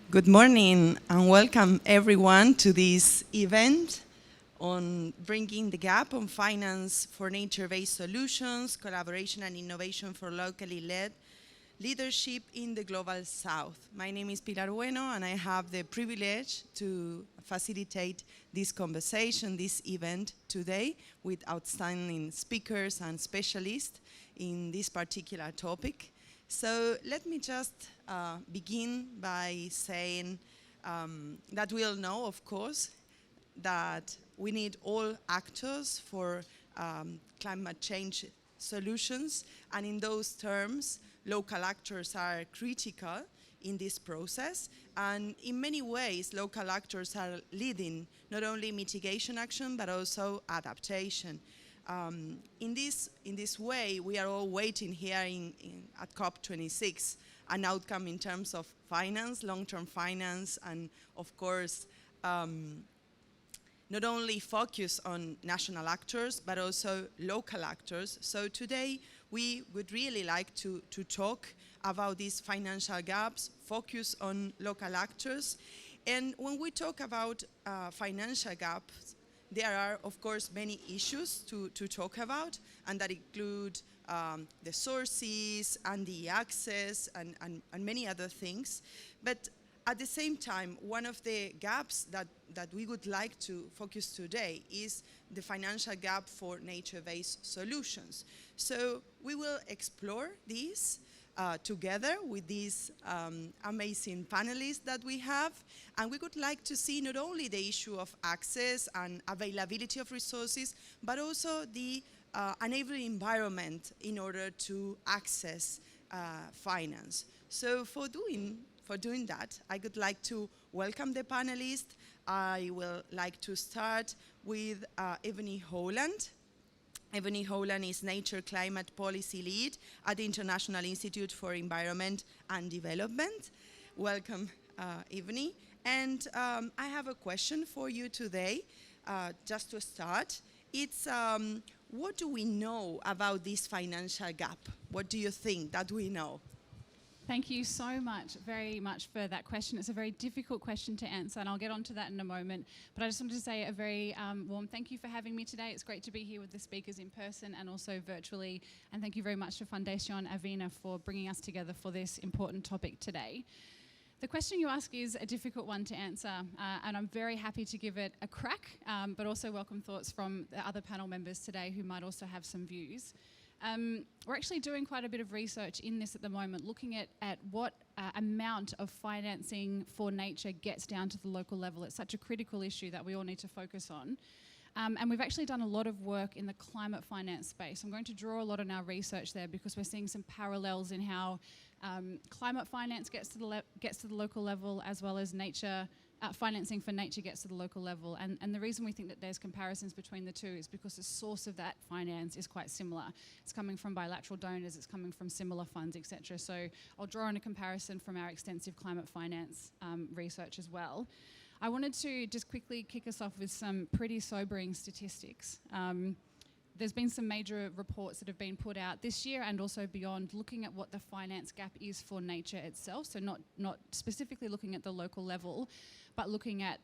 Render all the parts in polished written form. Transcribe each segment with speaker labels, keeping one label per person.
Speaker 1: Good morning and welcome everyone to this event on bringing the gap on finance for nature-based solutions, collaboration and innovation for locally led leadership in the Global South. My name is Pilar Bueno and I have the privilege to facilitate this conversation, this event today with outstanding speakers and specialists in this particular topic. So let me just begin by saying that we all know, of course, that we need all actors for climate change solutions, and in those terms, local actors are critical in this process, and in many ways, local actors are leading not only mitigation action, but also adaptation. In this way, we are all waiting here at COP26 an outcome in terms of finance, long-term finance, and of course, not only focus on national actors, but also local actors. So today, we would really like to talk about these financial gaps, focus on local actors. And when we talk about financial gaps, there are, of course, many issues to talk about, and that include the sources and the access and many other things. But at the same time, one of the gaps that we would like to focus today is the financial gap for nature-based solutions. So we will explore these together with these amazing panelists that we have. And we would like to see not only the issue of access and availability of resources, but also the enabling environment in order to access finance. So for doing that, I would like to welcome the panelists. I will like to start with AVINA Holland. AVINA Holland is Nature Climate Policy Lead at the International Institute for Environment and Development. Welcome, AVINA. And I have a question for you today, just to start. It's, what do we know about this financial gap? What do you think that we know?
Speaker 2: Thank you so much, very much for that question. It's a very difficult question to answer, and I'll get onto that in a moment. But I just wanted to say a very warm thank you for having me today. It's great to be here with the speakers in person and also virtually. And thank you very much to Fundación AVINA for bringing us together for this important topic today. The question you ask is a difficult one to answer, and I'm very happy to give it a crack, but also welcome thoughts from the other panel members today who might also have some views. We're actually doing quite a bit of research in this at the moment, looking at what amount of financing for nature gets down to the local level. It's such a critical issue that we all need to focus on. And we've actually done a lot of work in the climate finance space. I'm going to draw a lot on our research there because we're seeing some parallels in how climate finance gets to the local level, as well as nature financing for nature gets to the local level. And the reason we think that there's comparisons between the two is because the source of that finance is quite similar. It's coming from bilateral donors, it's coming from similar funds, etc. So I'll draw on a comparison from our extensive climate finance research as well. I wanted to just quickly kick us off with some pretty sobering statistics. There's been some major reports that have been put out this year and also beyond, looking at what the finance gap is for nature itself. So not specifically looking at the local level, but looking at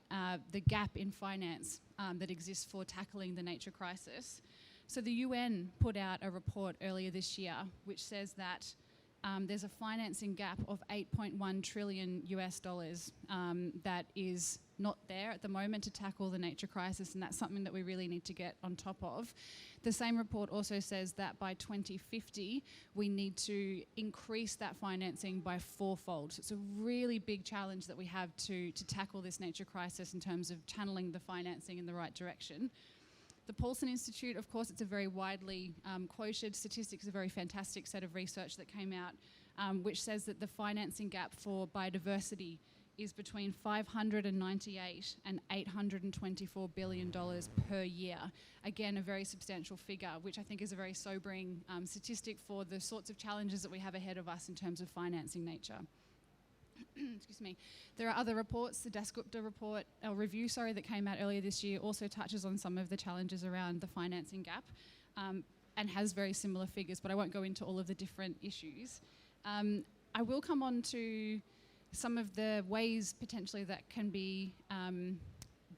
Speaker 2: the gap in finance that exists for tackling the nature crisis. So the UN put out a report earlier this year which says that there's a financing gap of $8.1 trillion US that is not there at the moment to tackle the nature crisis, and that's something that we really need to get on top of. The same report also says that by 2050, we need to increase that financing by fourfold. So it's a really big challenge that we have to tackle this nature crisis in terms of channeling the financing in the right direction. The Paulson Institute, of course, it's a very widely quoted statistic. It's a very fantastic set of research that came out, which says that the financing gap for biodiversity is between $598 and $824 billion per year. Again, a very substantial figure, which I think is a very sobering statistic for the sorts of challenges that we have ahead of us in terms of financing nature. Excuse me. There are other reports. The Dasgupta report, review, that came out earlier this year also touches on some of the challenges around the financing gap and has very similar figures, but I won't go into all of the different issues. I will come on to some of the ways potentially that can be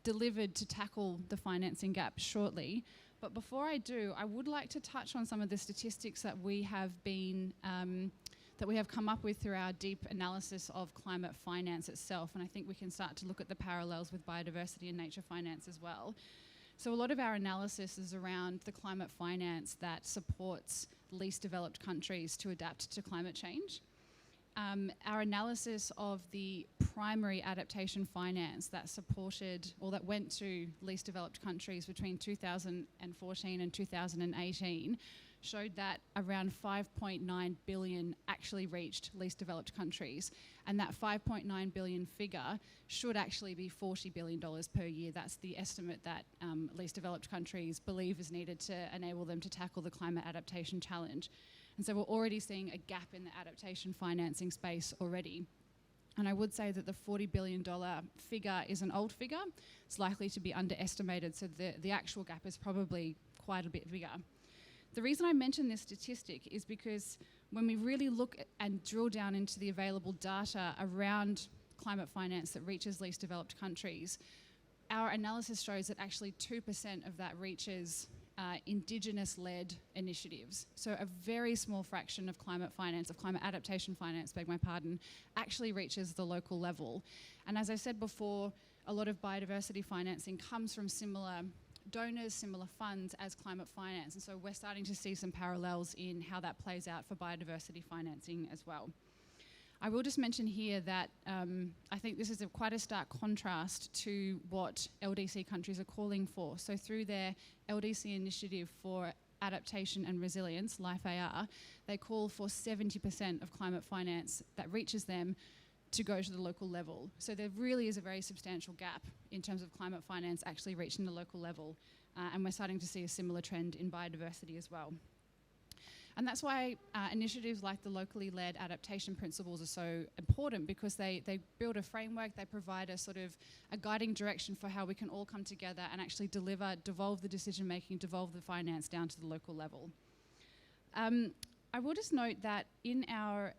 Speaker 2: delivered to tackle the financing gap shortly. But before I do, I would like to touch on some of the statistics that we have come up with through our deep analysis of climate finance itself. And I think we can start to look at the parallels with biodiversity and nature finance as well. So a lot of our analysis is around the climate finance that supports least developed countries to adapt to climate change. Our analysis of the primary adaptation finance that supported or that went to least developed countries between 2014 and 2018 showed that around 5.9 billion actually reached least developed countries, and that 5.9 billion figure should actually be $40 billion per year. That's the estimate that least developed countries believe is needed to enable them to tackle the climate adaptation challenge. And so we're already seeing a gap in the adaptation financing space already. And I would say that the $40 billion figure is an old figure. It's likely to be underestimated, so the actual gap is probably quite a bit bigger. The reason I mention this statistic is because when we really look at and drill down into the available data around climate finance that reaches least developed countries, our analysis shows that actually 2% of that reaches Indigenous-led initiatives. So a very small fraction of climate finance, of climate adaptation finance, beg my pardon, actually reaches the local level. And as I said before, a lot of biodiversity financing comes from similar donors, similar funds as climate finance. And so we're starting to see some parallels in how that plays out for biodiversity financing as well. I will just mention here that I think this is quite a stark contrast to what LDC countries are calling for. So through their LDC initiative for adaptation and resilience, LIFE-AR, they call for 70% of climate finance that reaches them to go to the local level. So there really is a very substantial gap in terms of climate finance actually reaching the local level. And we're starting to see a similar trend in biodiversity as well. And that's why initiatives like the locally led adaptation principles are so important, because they build a framework, they provide a sort of a guiding direction for how we can all come together and actually devolve the decision making, devolve the finance down to the local level. I will just note that in our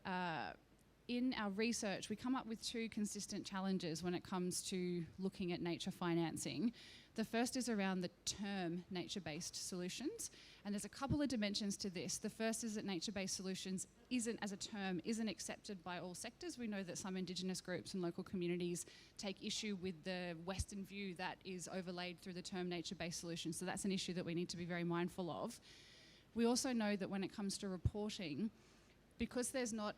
Speaker 2: research, we come up with two consistent challenges when it comes to looking at nature financing. The first is around the term nature-based solutions, and there's a couple of dimensions to this. The first is that nature-based solutions isn't accepted by all sectors. We know that some Indigenous groups and local communities take issue with the Western view that is overlaid through the term nature-based solutions, so that's an issue that we need to be very mindful of. We also know that when it comes to reporting, because there's not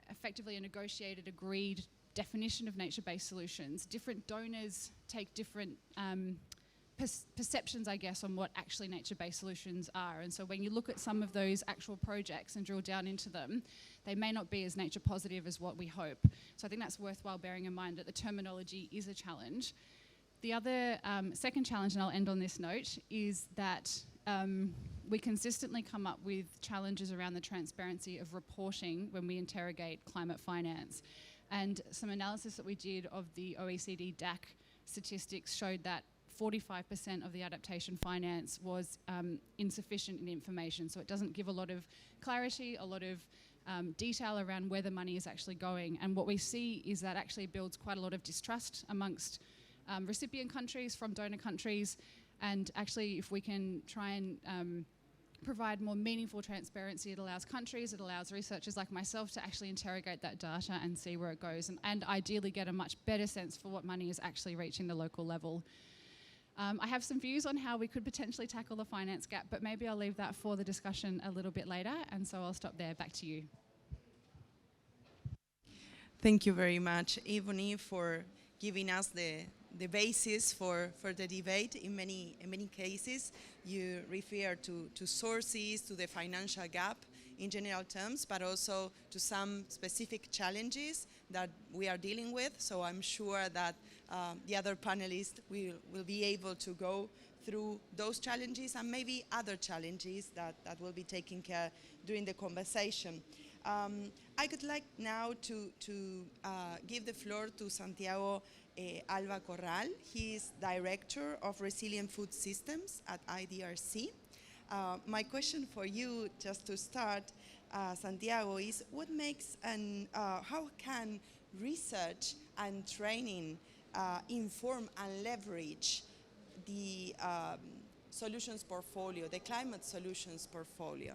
Speaker 2: effectively a negotiated, agreed definition of nature-based solutions, different donors take different perceptions, I guess, on what actually nature-based solutions are. And so when you look at some of those actual projects and drill down into them, they may not be as nature positive as what we hope. So I think that's worthwhile bearing in mind that the terminology is a challenge. The other second challenge, and I'll end on this note, is that we consistently come up with challenges around the transparency of reporting when we interrogate climate finance. And some analysis that we did of the OECD DAC statistics showed that 45% of the adaptation finance was insufficient in information. So it doesn't give a lot of clarity, a lot of detail around where the money is actually going. And what we see is that actually builds quite a lot of distrust amongst recipient countries from donor countries. And actually, if we can try and provide more meaningful transparency, it allows countries, it allows researchers like myself to actually interrogate that data and see where it goes, and ideally get a much better sense for what money is actually reaching the local level. I have some views on how we could potentially tackle the finance gap, but maybe I'll leave that for the discussion a little bit later, and so I'll stop there. Back to you.
Speaker 1: Thank you very much, Ebony, for giving us the basis for the debate. In many cases, you refer to sources, to the financial gap in general terms, but also to some specific challenges that we are dealing with. So I'm sure that the other panelists will be able to go through those challenges and maybe other challenges that will be taken care during the conversation. I would like now to give the floor to Santiago Alba Corral. He is Director of Resilient Food Systems at IDRC. My question for you, just to start, Santiago, is what makes how can research and training inform and leverage the solutions portfolio, the climate solutions portfolio?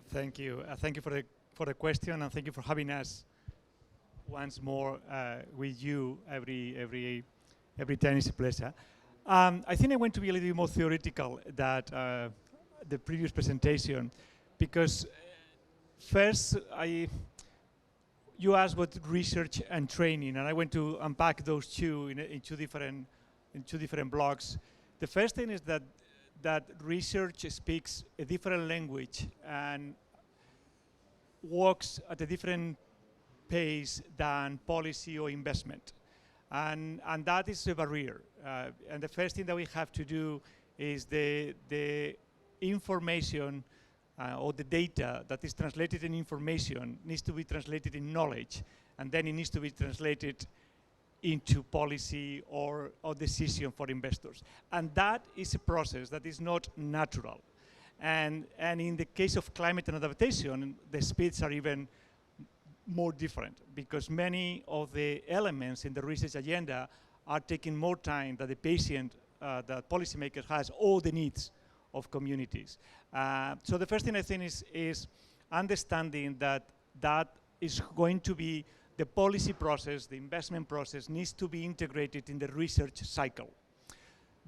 Speaker 3: Thank you. Thank you for the question, and thank you for having us once more with you every time. It's a pleasure. I think I want to be a little bit more theoretical than the previous presentation, because first you asked what research and training, and I want to unpack those two in two different blocks. The first thing is that research speaks a different language and works at a different pace than policy or investment. And that is a barrier. And the first thing that we have to do is the information or the data that is translated in information needs to be translated in knowledge, and then it needs to be translated into policy or decision for investors. And that is a process that is not natural. And in the case of climate and adaptation, the speeds are even more different, because many of the elements in the research agenda are taking more time than the patient, that policymakers has all the needs of communities. So the first thing I think is understanding that is going to be the policy process, the investment process needs to be integrated in the research cycle.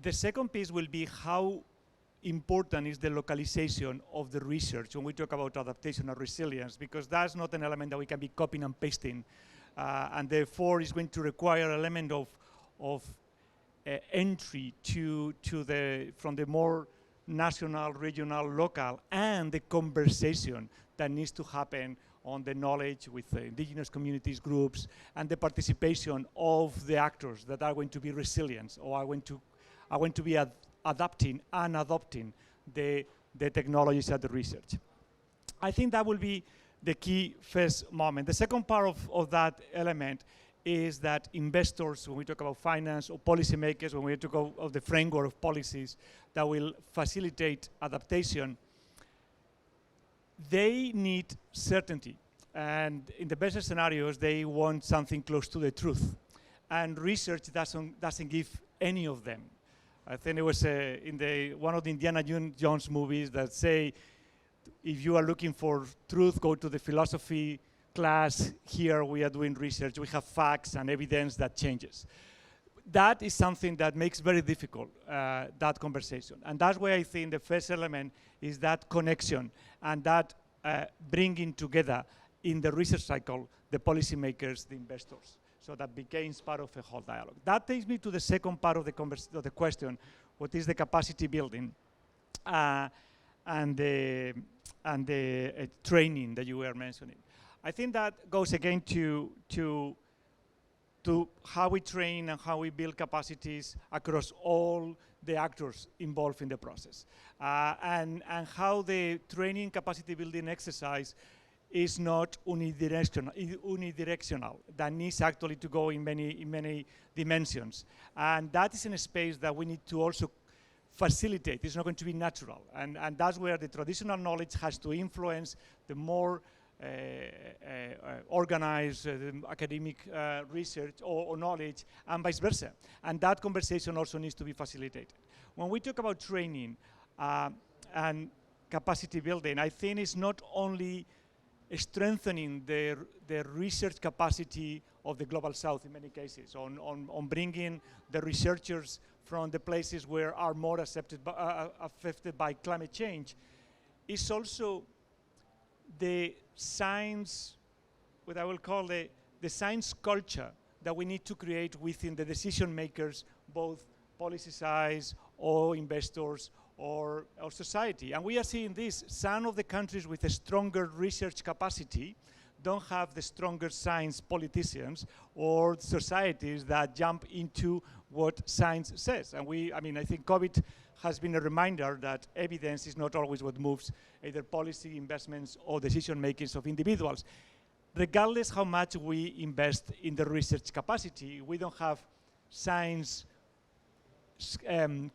Speaker 3: The second piece will be how important is the localization of the research when we talk about adaptation or resilience, because that's not an element that we can be copying and pasting, and therefore is going to require an element of entry from the more national, regional, local, and the conversation that needs to happen on the knowledge with the indigenous communities, groups, and the participation of the actors that are going to be resilient or are going to be adapting and adopting the technologies and the research. I think that will be the key first moment. The second part of that element is that investors, when we talk about finance, or policymakers, when we talk of the framework of policies that will facilitate adaptation, they need certainty. And in the best scenarios, they want something close to the truth. And research doesn't give any of them. I think it was in one of the Indiana Jones movies that say, if you are looking for truth, go to the philosophy class. Here we are doing research. We have facts and evidence that changes. That is something that makes very difficult that conversation. And that's why I think the first element is that connection and that bringing together in the research cycle the policymakers, the investors. So that becomes part of a whole dialogue. That takes me to the second part of the question, what is the capacity building and the training that you were mentioning. I think that goes again to how we train and how we build capacities across all the actors involved in the process. And how the training capacity building exercise is not unidirectional. That needs actually to go in many dimensions. And that is in a space that we need to also facilitate. It's not going to be natural. And that's where the traditional knowledge has to influence the more organized academic research or knowledge, and vice versa. And that conversation also needs to be facilitated. When we talk about training and capacity building, I think it's not only strengthening the research capacity of the Global South in many cases, on bringing the researchers from the places where are more affected by climate change. It's also the science, what I will call the science culture that we need to create within the decision makers, both policy sides or investors or society. And we are seeing this. Some of the countries with a stronger research capacity don't have the stronger science politicians or societies that jump into what science says. And I think COVID has been a reminder that evidence is not always what moves either policy, investments, or decision makings of individuals. Regardless how much we invest in the research capacity, we don't have science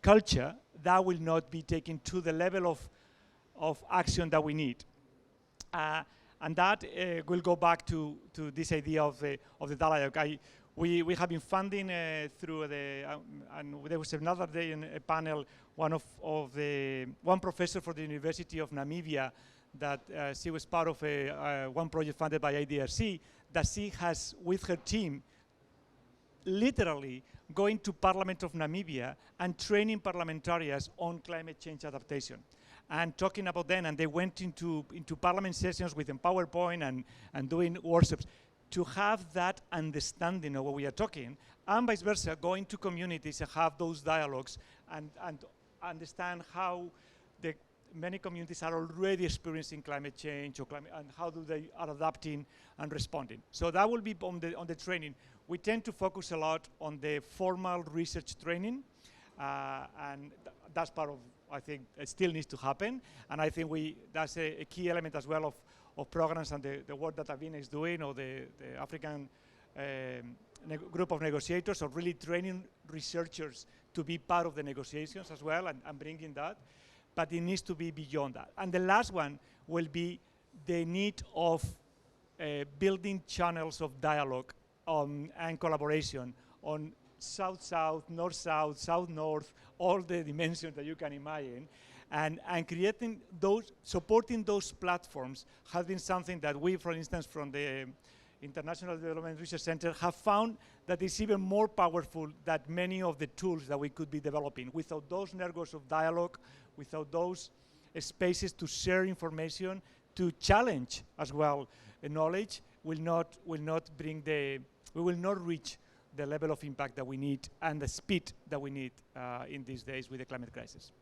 Speaker 3: culture that will not be taken to the level of action that we need. And that will go back to this idea of the dialogue. We have been funding through and there was another day in a panel, one professor for the University of Namibia, that she was part of one project funded by IDRC, that she has, with her team, literally going to Parliament of Namibia and training parliamentarians on climate change adaptation and talking about them. And they went into Parliament sessions with PowerPoint and doing workshops to have that understanding of what we are talking, and vice versa, going to communities and have those dialogues and understand how many communities are already experiencing climate change and how they are adapting and responding. So that will be on the training. We tend to focus a lot on the formal research training, and that's part of, I think, it still needs to happen. And I think that's a key element as well of programs and the work that AVINA is doing, or the African group of negotiators, of really training researchers to be part of the negotiations as well and bringing that. But it needs to be beyond that. And the last one will be the need of building channels of dialogue and collaboration on South-South, North-South, South-North, all the dimensions that you can imagine. And creating supporting those platforms has been something that we, for instance, from the International Development Research Center, have found that it's even more powerful than many of the tools that we could be developing. Without those networks of dialogue, without those spaces to share information, to challenge as well knowledge, we will not reach the level of impact that we need and the speed that we need in these days with the climate crisis.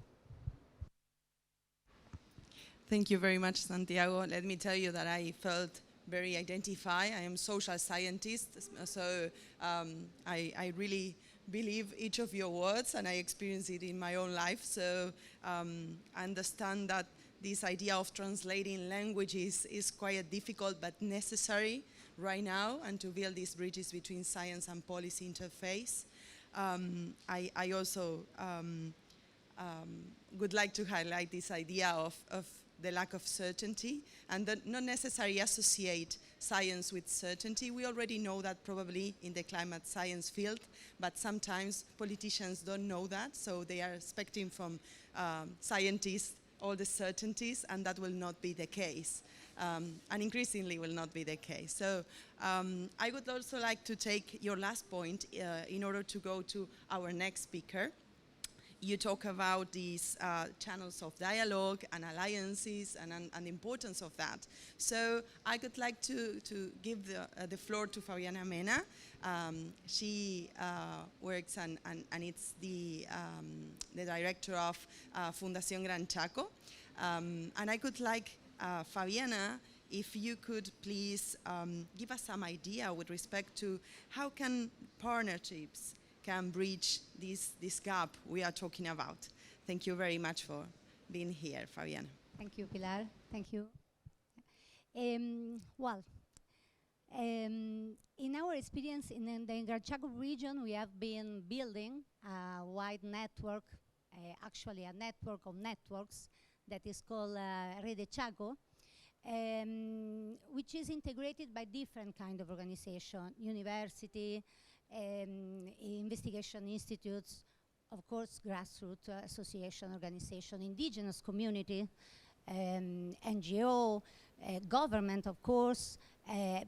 Speaker 1: Thank you very much, Santiago. Let me tell you that I felt very identified. I am social scientist, so I really believe each of your words, and I experience it in my own life. So I understand that this idea of translating languages is quite difficult but necessary right now, and to build these bridges between science and policy interface. I also would like to highlight this idea of the lack of certainty, and not necessarily associate science with certainty. We already know that probably in the climate science field, but sometimes politicians don't know that, so they are expecting from scientists all the certainties, and that will not be the case, and increasingly will not be the case. So I would also like to take your last point in order to go to our next speaker. You talk about these channels of dialogue and alliances and the importance of that. So I would like to give the floor to Fabiana Mena. She works and it's the director of Fundación Gran Chaco. And I could like, Fabiana, if you could please give us some idea with respect to how can partnerships can bridge this gap we are talking about. Thank you very much for being here, Fabiana.
Speaker 4: Thank you, Pilar. Thank you. In our experience in the Gran Chaco region, we have been building a wide network, actually a network of networks that is called Rede Chaco, which is integrated by different kind of organization, university, investigation institutes, of course, grassroots association, organization, indigenous community, NGO, government, of course,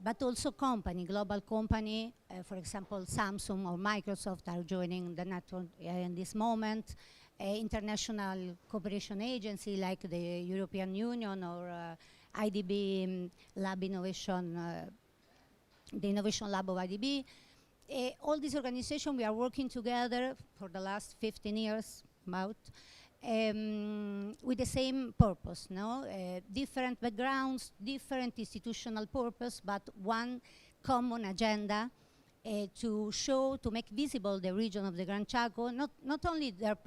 Speaker 4: but also company, global company, for example, Samsung or Microsoft are joining the network in this moment, international cooperation agency like the European Union or IDB Lab Innovation, the Innovation Lab of IDB. All these organizations, we are working together for the last 15 years, about, with the same purpose, no? Different backgrounds, different institutional purpose, but one common agenda to show, to make visible the region of the Gran Chaco, not only their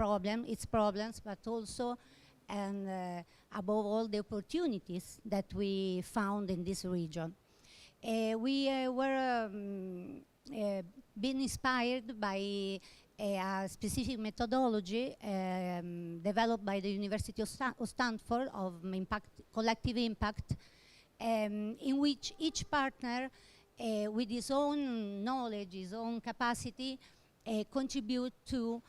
Speaker 4: its problems, but also, and above all, the opportunities that we found in this region. We were been inspired by a specific methodology developed by the University of Stanford of collective impact in which each partner, with his own knowledge, his own capacity, contribute to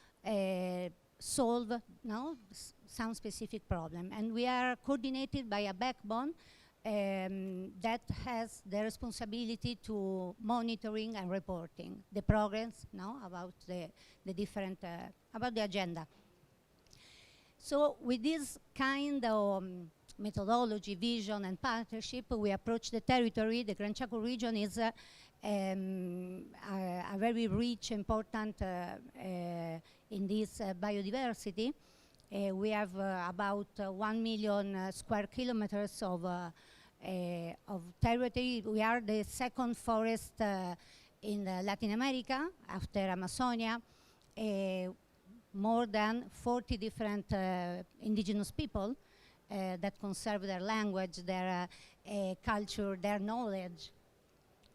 Speaker 4: solve some specific problem. And we are coordinated by a backbone that has the responsibility to monitoring and reporting the progress about the different, about the agenda. So with this kind of methodology, vision, and partnership, we approach the territory. The Gran Chaco region is a very rich, important in this biodiversity. We have about 1 million square kilometers of territory. We are the second forest in Latin America after Amazonia. More than 40 different indigenous people that conserve their language, their culture, their knowledge.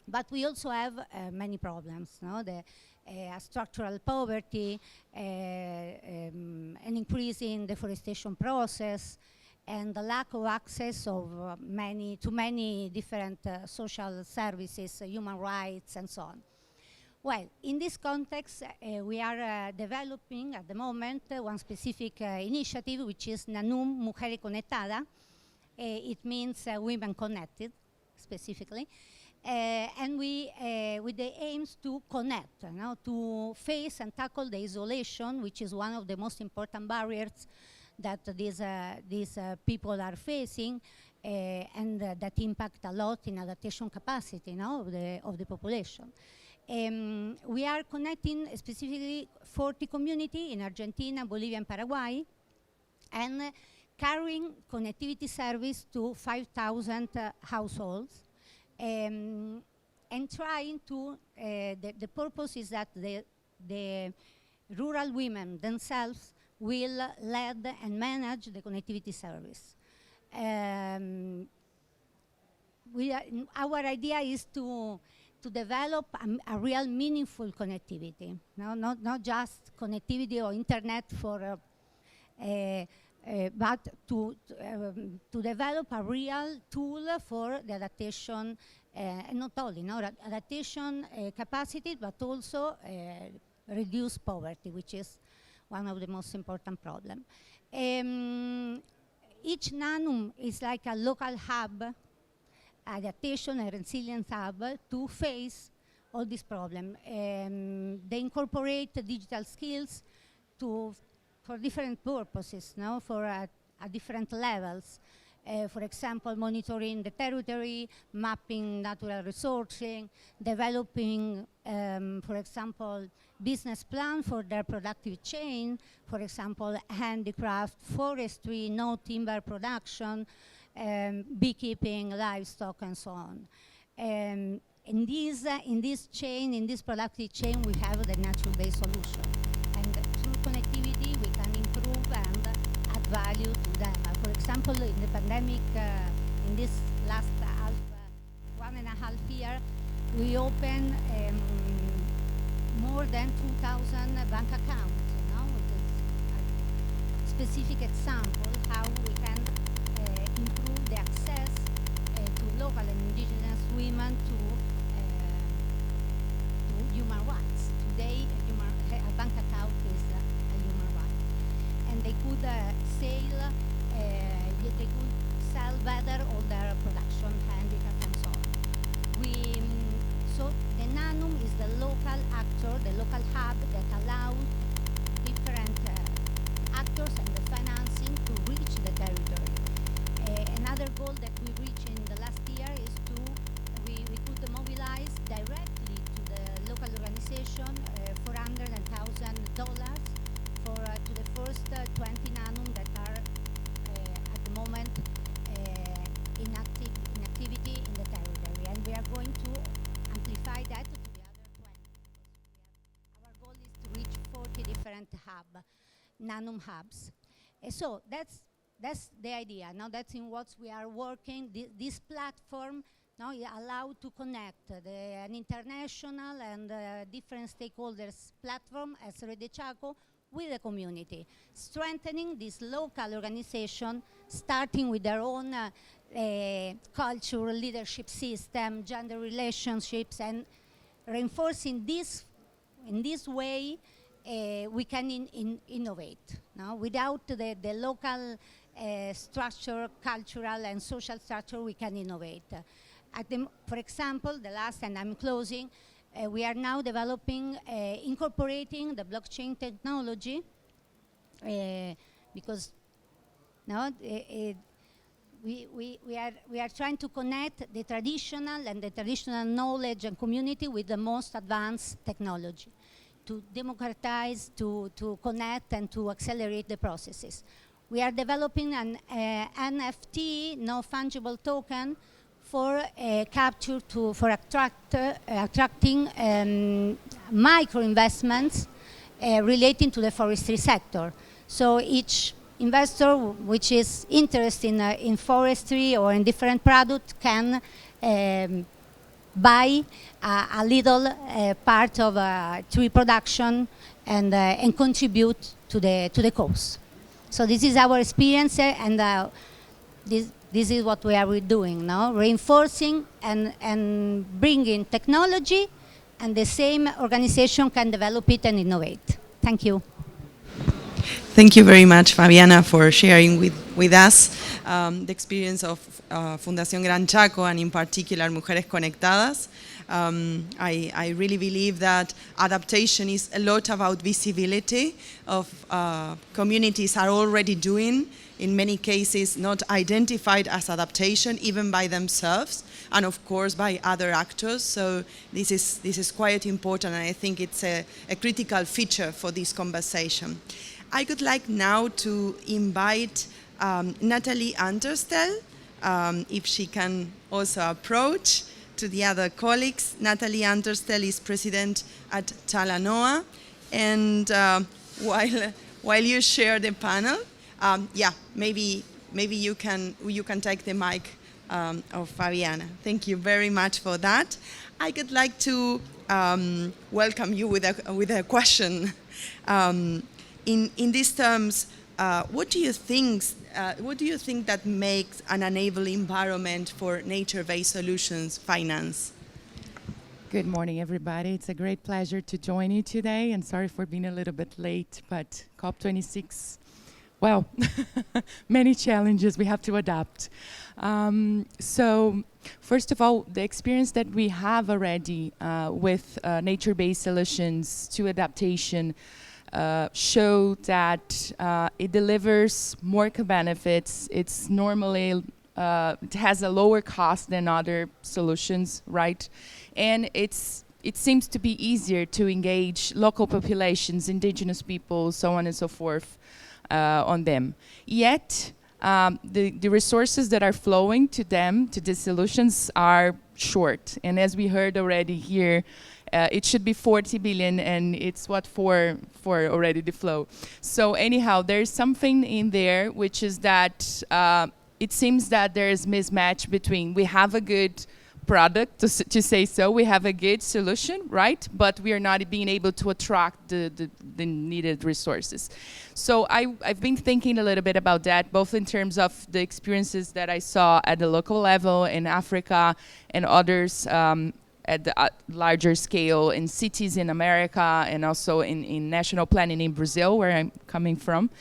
Speaker 4: But we also have many problems, the structural poverty, an increase in deforestation process, and the lack of access of to many different social services, human rights, and so on. Well, in this context, we are developing at the moment one specific initiative, which is NANUM Mujer Conectada. It means women connected, specifically. And we, with the aims to connect, to face and tackle the isolation, which is one of the most important barriers that these people are facing, and that impact a lot in adaptation capacity of the population. We are connecting specifically 40 communities in Argentina, Bolivia, and Paraguay, and carrying connectivity service to 5,000 households. And trying to, the purpose is that the rural women themselves will lead and manage the connectivity service. Our idea is to develop a real meaningful connectivity, not just connectivity or internet for, but to develop a real tool for the adaptation, and not only adaptation capacity, but also reduce poverty, which is one of the most important problems. Each NANUM is like a local hub, adaptation and resilience hub, to face all these problems. They incorporate digital skills for different purposes, for different levels. For example, monitoring the territory, mapping natural resources, developing, for example, business plan for their productive chain, for example, handicraft, forestry, no timber production, beekeeping, livestock, and so on. In this chain, in this productive chain, we have the natural-based solution. And through connectivity, we can improve and add value to them. For example, in the pandemic, in this last 1.5 year, we opened more than 2,000 bank accounts. It is a specific example how we can improve the access to local and indigenous women to human rights. Today, a bank account is a human right, and they could sell better all their production, handicraft, and so on. So the NANUM is the local actor, the local hub that allows different actors and the financing to reach the territory. Another goal that we reached in the last year is we could mobilize directly to the local organization $400,000 to the first 20 NANUM that are at the moment in activity in the territory, and we are going to amplify that to the other 20. Our goal is to reach 40 different NANUM hubs. So that's the idea. Now that's in what we are working. This platform now allows to connect an international and different stakeholders platform as Red de Chaco with the community, strengthening this local organization, starting with their own culture, leadership system, gender relationships, and reinforcing this in this way, we can innovate. No? Without the local structure, cultural and social structure, we can innovate. For example, the last, and I'm closing, we are now developing, incorporating the blockchain technology because no, we are trying to connect the traditional knowledge and community with the most advanced technology to democratize, to connect and to accelerate the processes. We are developing an NFT, no fungible token, for capture for attracting micro investments relating to the forestry sector. So each investor which is interested in forestry or in different products can buy a little part of tree production and contribute to the cause. So this is our experience, and this is what we are doing now, reinforcing and bringing technology, and the same organization can develop it and innovate. Thank you.
Speaker 1: Thank you very much, Fabiana, for sharing with us the experience of Fundación Gran Chaco, and in particular Mujeres Conectadas. I really believe that adaptation is a lot about visibility of communities are already doing, in many cases not identified as adaptation, even by themselves, and of course by other actors. So this is quite important, and I think it's a critical feature for this conversation. I would like now to invite Natalie Anderstel, if she can also approach to the other colleagues. Natalie Anderstel is president at Talanoa, and while you share the panel, maybe you can take the mic of Fabiana. Thank you very much for that. I would like to welcome you with a question. In these terms, what do you think that makes an enabling environment for nature-based solutions finance?
Speaker 5: Good morning, everybody. It's a great pleasure to join you today, and sorry for being a little bit late, but COP26, well, many challenges we have to adapt. So first of all, the experience that we have already with nature-based solutions to adaptation show that it delivers more benefits. It's normally, it has a lower cost than other solutions, right? And it seems to be easier to engage local populations, indigenous people, so on and so forth, on them. Yet, the resources that are flowing to them, to the solutions, are short. And as we heard already here, it should be 40 billion, and it's what for already the flow. So anyhow, there's something in there, which is that it seems that there is mismatch between we have a good product, to say so, we have a good solution, right? But we are not being able to attract the needed resources. So I've been thinking a little bit about that, both in terms of the experiences that I saw at the local level in Africa and others at the larger scale in cities in America, and also in national planning in Brazil, where I'm coming from.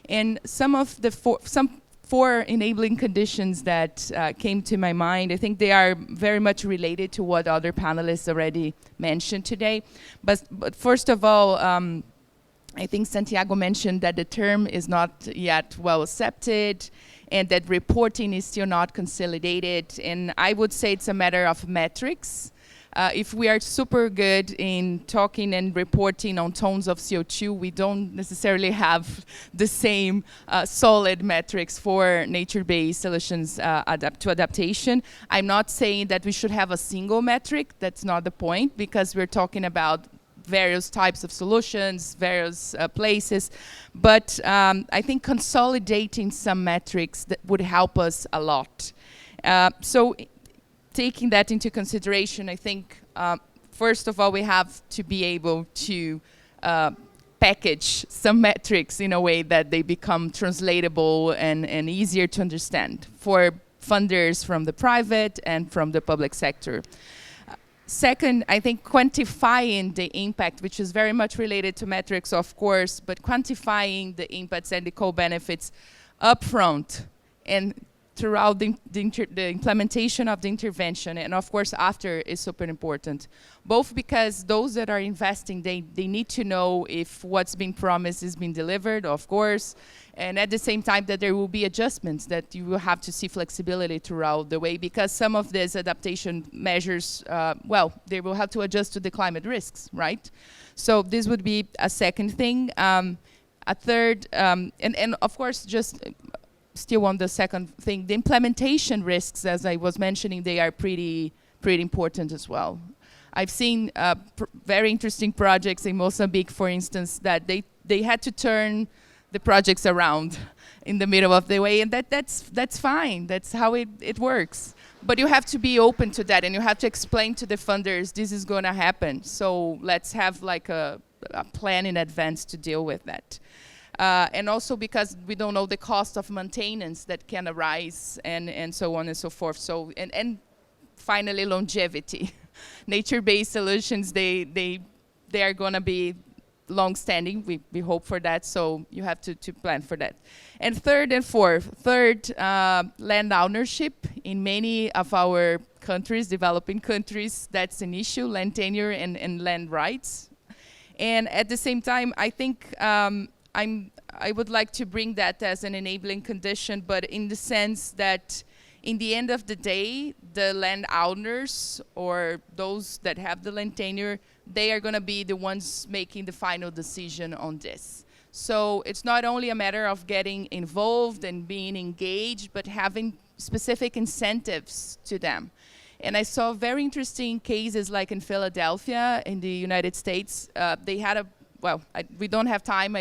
Speaker 5: And some of the four enabling conditions that came to my mind, I think they are very much related to what other panelists already mentioned today. But first of all, I think Santiago mentioned that the term is not yet well accepted, and that reporting is still not consolidated. And I would say it's a matter of metrics. If we are super good in talking and reporting on tons of CO2, we don't necessarily have the same solid metrics for nature-based solutions to adaptation. I'm not saying that we should have a single metric. That's not the point, because we're talking about various types of solutions, various places. But I think consolidating some metrics that would help us a lot. So taking that into consideration, I think, first of all, we have to be able to package some metrics in a way that they become translatable and easier to understand for funders from the private and from the public sector. Second, I think quantifying the impact, which is very much related to metrics, of course, but quantifying the impacts and the co-benefits upfront and throughout the implementation of the intervention, and of course after, is super important. Both because those that are investing, they need to know if what's being promised is being delivered, of course, and at the same time that there will be adjustments, that you will have to see flexibility throughout the way, because some of these adaptation measures, well, they will have to adjust to the climate risks, right? So this would be a second thing. A third, and of course, just still on the second thing, the implementation risks, as I was mentioning, they are pretty important as well. I've seen very interesting projects in Mozambique, for instance, that they had to turn the projects around in the middle of the way, and that's fine. That's how it works. But you have to be open to that, and you have to explain to the funders, this is going to happen. So let's have like a plan in advance to deal with that. And also because we don't know the cost of maintenance that can arise, and so on and so forth. So, and finally, longevity. Nature-based solutions, they are going to be long-standing. We hope for that, so you have to plan for that. And third and fourth. Third, land ownership. In many of our countries, developing countries, that's an issue, land tenure and land rights. And at the same time, I think I would like to bring that as an enabling condition, but in the sense that in the end of the day, the land owners or those that have the land tenure, they are going to be the ones making the final decision on this. So it's not only a matter of getting involved and being engaged, but having specific incentives to them. And I saw very interesting cases like in Philadelphia in the United States. They had we don't have time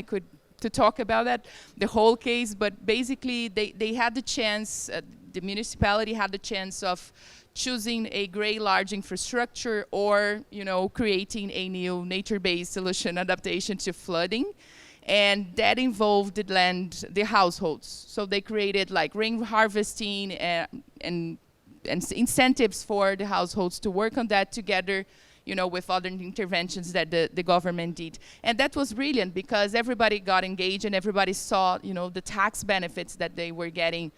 Speaker 5: to talk about that, the whole case, but basically they had the chance, the municipality had the chance of choosing a great large infrastructure or, creating a new nature-based solution adaptation to flooding. And that involved the households. So they created like rain harvesting and incentives for the households to work on that together, with other interventions that the government did. And that was brilliant because everybody got engaged and everybody saw, the tax benefits that they were getting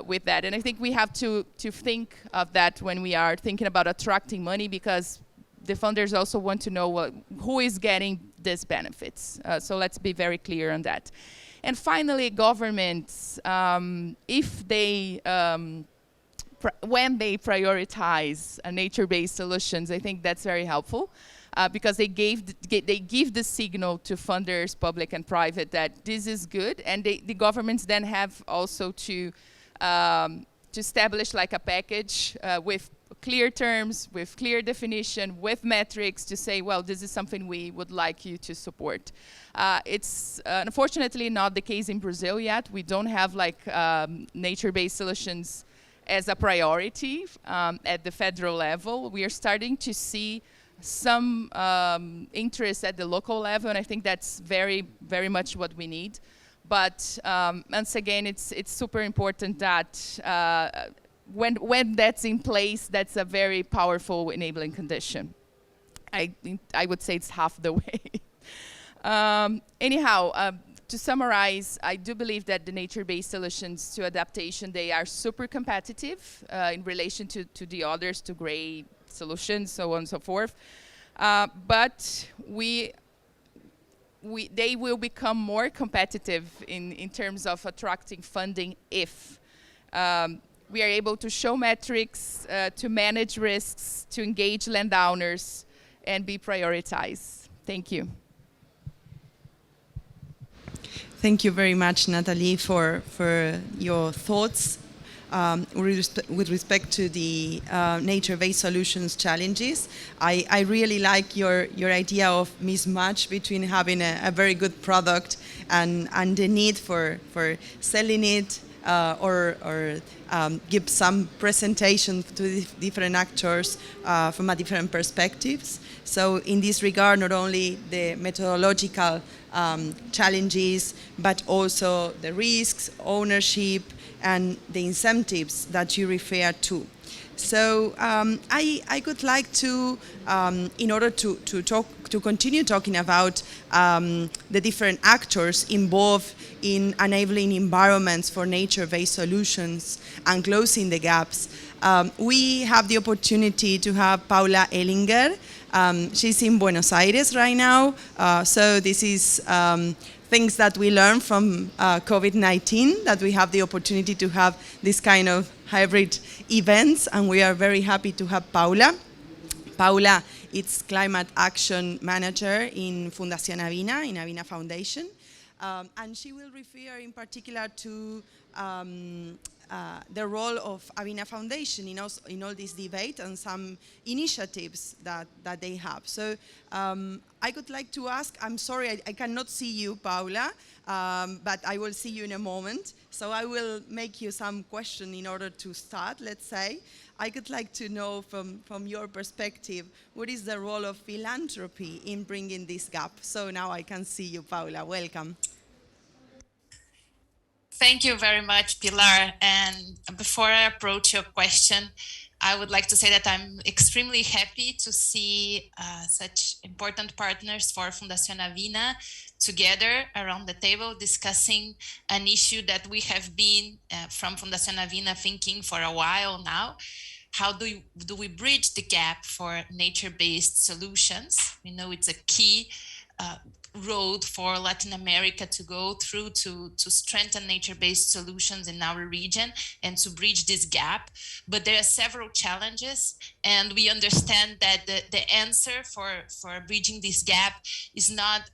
Speaker 5: with that. And I think we have to think of that when we are thinking about attracting money, because the funders also want to know who is getting these benefits. So let's be very clear on that. And finally, governments, if they when they prioritize nature-based solutions, I think that's very helpful because they give the signal to funders, public and private, that this is good, and the governments then have also to establish like a package with clear terms, with clear definition, with metrics to say, well, this is something we would like you to support. It's unfortunately not the case in Brazil yet. We don't have like nature-based solutions as a priority at the federal level. We are starting to see some interest at the local level, and I think that's very, very much what we need. But once again, it's super important that when that's in place, that's a very powerful enabling condition. I would say it's half the way. Anyhow, to summarize, I do believe that the nature-based solutions to adaptation, they are super competitive in relation to the others, to gray solutions, so on and so forth. But they will become more competitive in terms of attracting funding if we are able to show metrics, to manage risks, to engage landowners, and be prioritized. Thank you.
Speaker 1: Thank you very much, Natalie, for your thoughts with respect to the nature-based solutions challenges. I really like your idea of mismatch between having a very good product and the need for selling it or give some presentation to different actors from a different perspectives. So in this regard, not only the methodological challenges, but also the risks, ownership, and the incentives that you refer to. So I would like to, in order to continue talking about the different actors involved in enabling environments for nature-based solutions and closing the gaps, we have the opportunity to have Paula Ellinger. She's in Buenos Aires right now, so this is things that we learned from COVID-19, that we have the opportunity to have this kind of hybrid events, and we are very happy to have Paula. Paula is Climate Action Manager in Fundación AVINA, in AVINA Foundation, and she will refer in particular to the role of AVINA Foundation in all this debate and some initiatives that they have. So I would like to ask, I'm sorry I cannot see you, Paula, but I will see you in a moment. So I will make you some question in order to start, let's say. I would like to know from your perspective, what is the role of philanthropy in bringing this gap? So now I can see you, Paula. Welcome.
Speaker 6: Thank you very much, Pilar. And before I approach your question, I would like to say that I'm extremely happy to see such important partners for Fundación AVINA together around the table discussing an issue that we have been from Fundación AVINA thinking for a while now. How do we bridge the gap for nature-based solutions? We know it's a key road for Latin America to go through to strengthen nature-based solutions in our region and to bridge this gap. But there are several challenges, and we understand that the answer for bridging this gap is not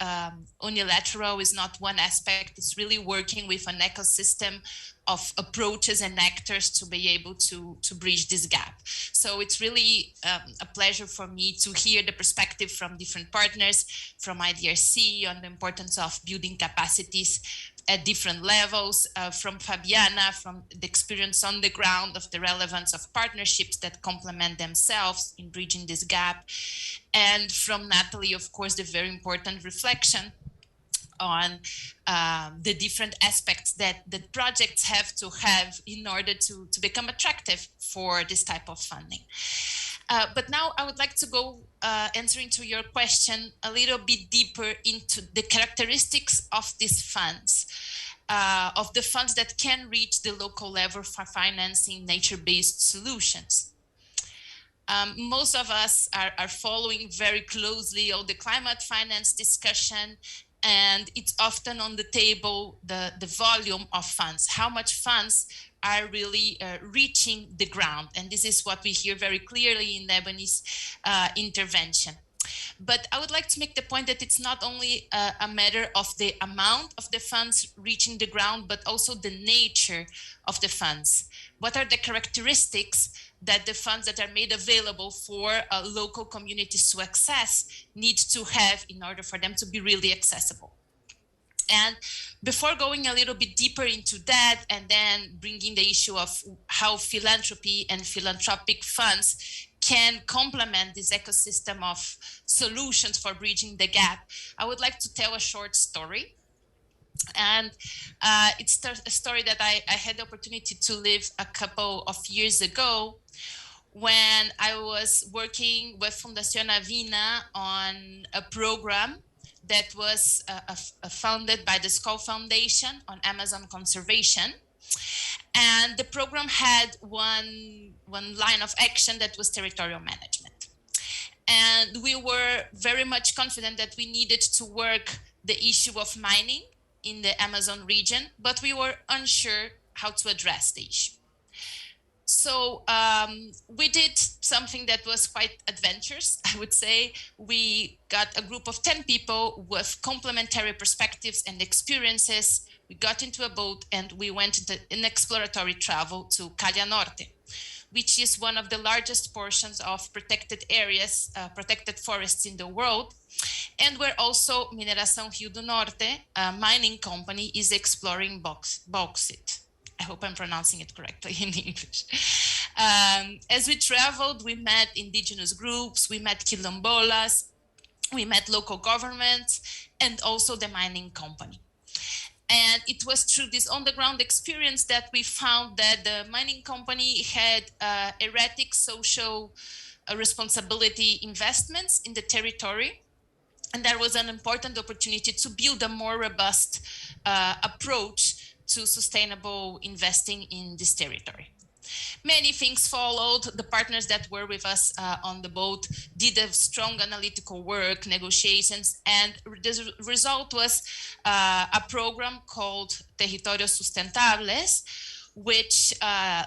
Speaker 6: unilateral, is not one aspect. It's really working with an ecosystem of approaches and actors to be able to bridge this gap. So it's really a pleasure for me to hear the perspective from different partners, from IDRC on the importance of building capacities at different levels, from Fabiana, from the experience on the ground of the relevance of partnerships that complement themselves in bridging this gap, and from Natalie, of course, the very important reflection on the different aspects that the projects have to have in order to become attractive for this type of funding. But now I would like to go answering to your question a little bit deeper into the characteristics of these funds, of the funds that can reach the local level for financing nature-based solutions. Most of us are following very closely all the climate finance discussion, and it's often on the table, the volume of funds, how much funds are really reaching the ground. And this is what we hear very clearly in Ebony's intervention. But I would like to make the point that it's not only a matter of the amount of the funds reaching the ground, but also the nature of the funds. What are the characteristics that the funds that are made available for local communities to access need to have in order for them to be really accessible? And before going a little bit deeper into that and then bringing the issue of how philanthropy and philanthropic funds can complement this ecosystem of solutions for bridging the gap, I would like to tell a short story. And it's a story that I had the opportunity to live a couple of years ago when I was working with Fundación AVINA on a program that was founded by the Skoll Foundation on Amazon conservation. And the program had one line of action that was territorial management. And we were very much confident that we needed to work the issue of mining in the Amazon region, but we were unsure how to address the issue. So we did something that was quite adventurous, I would say. We got a group of 10 people with complementary perspectives and experiences. We got into a boat and we went into an exploratory travel to Calha Norte, which is one of the largest portions of protected areas, protected forests in the world, and where also Mineração Rio do Norte, a mining company, is exploring bauxite. I hope I'm pronouncing it correctly in English. As we traveled, we met indigenous groups, we met quilombolas, we met local governments, and also the mining company. And it was through this on-the-ground experience that we found that the mining company had erratic social responsibility investments in the territory. And there was an important opportunity to build a more robust approach to sustainable investing in this territory. Many things followed. The partners that were with us on the boat did a strong analytical work, negotiations, and the result was a program called Territorios Sustentables, which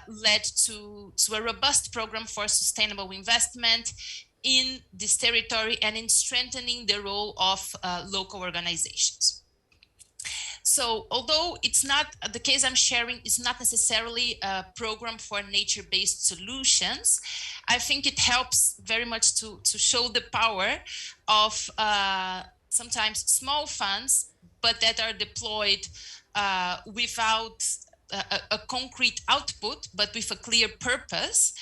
Speaker 6: led to a robust program for sustainable investment in this territory and in strengthening the role of local organizations. So although it's not, the case I'm sharing is not necessarily a program for nature-based solutions, I think it helps very much to show the power of sometimes small funds, but that are deployed without a concrete output, but with a clear purpose.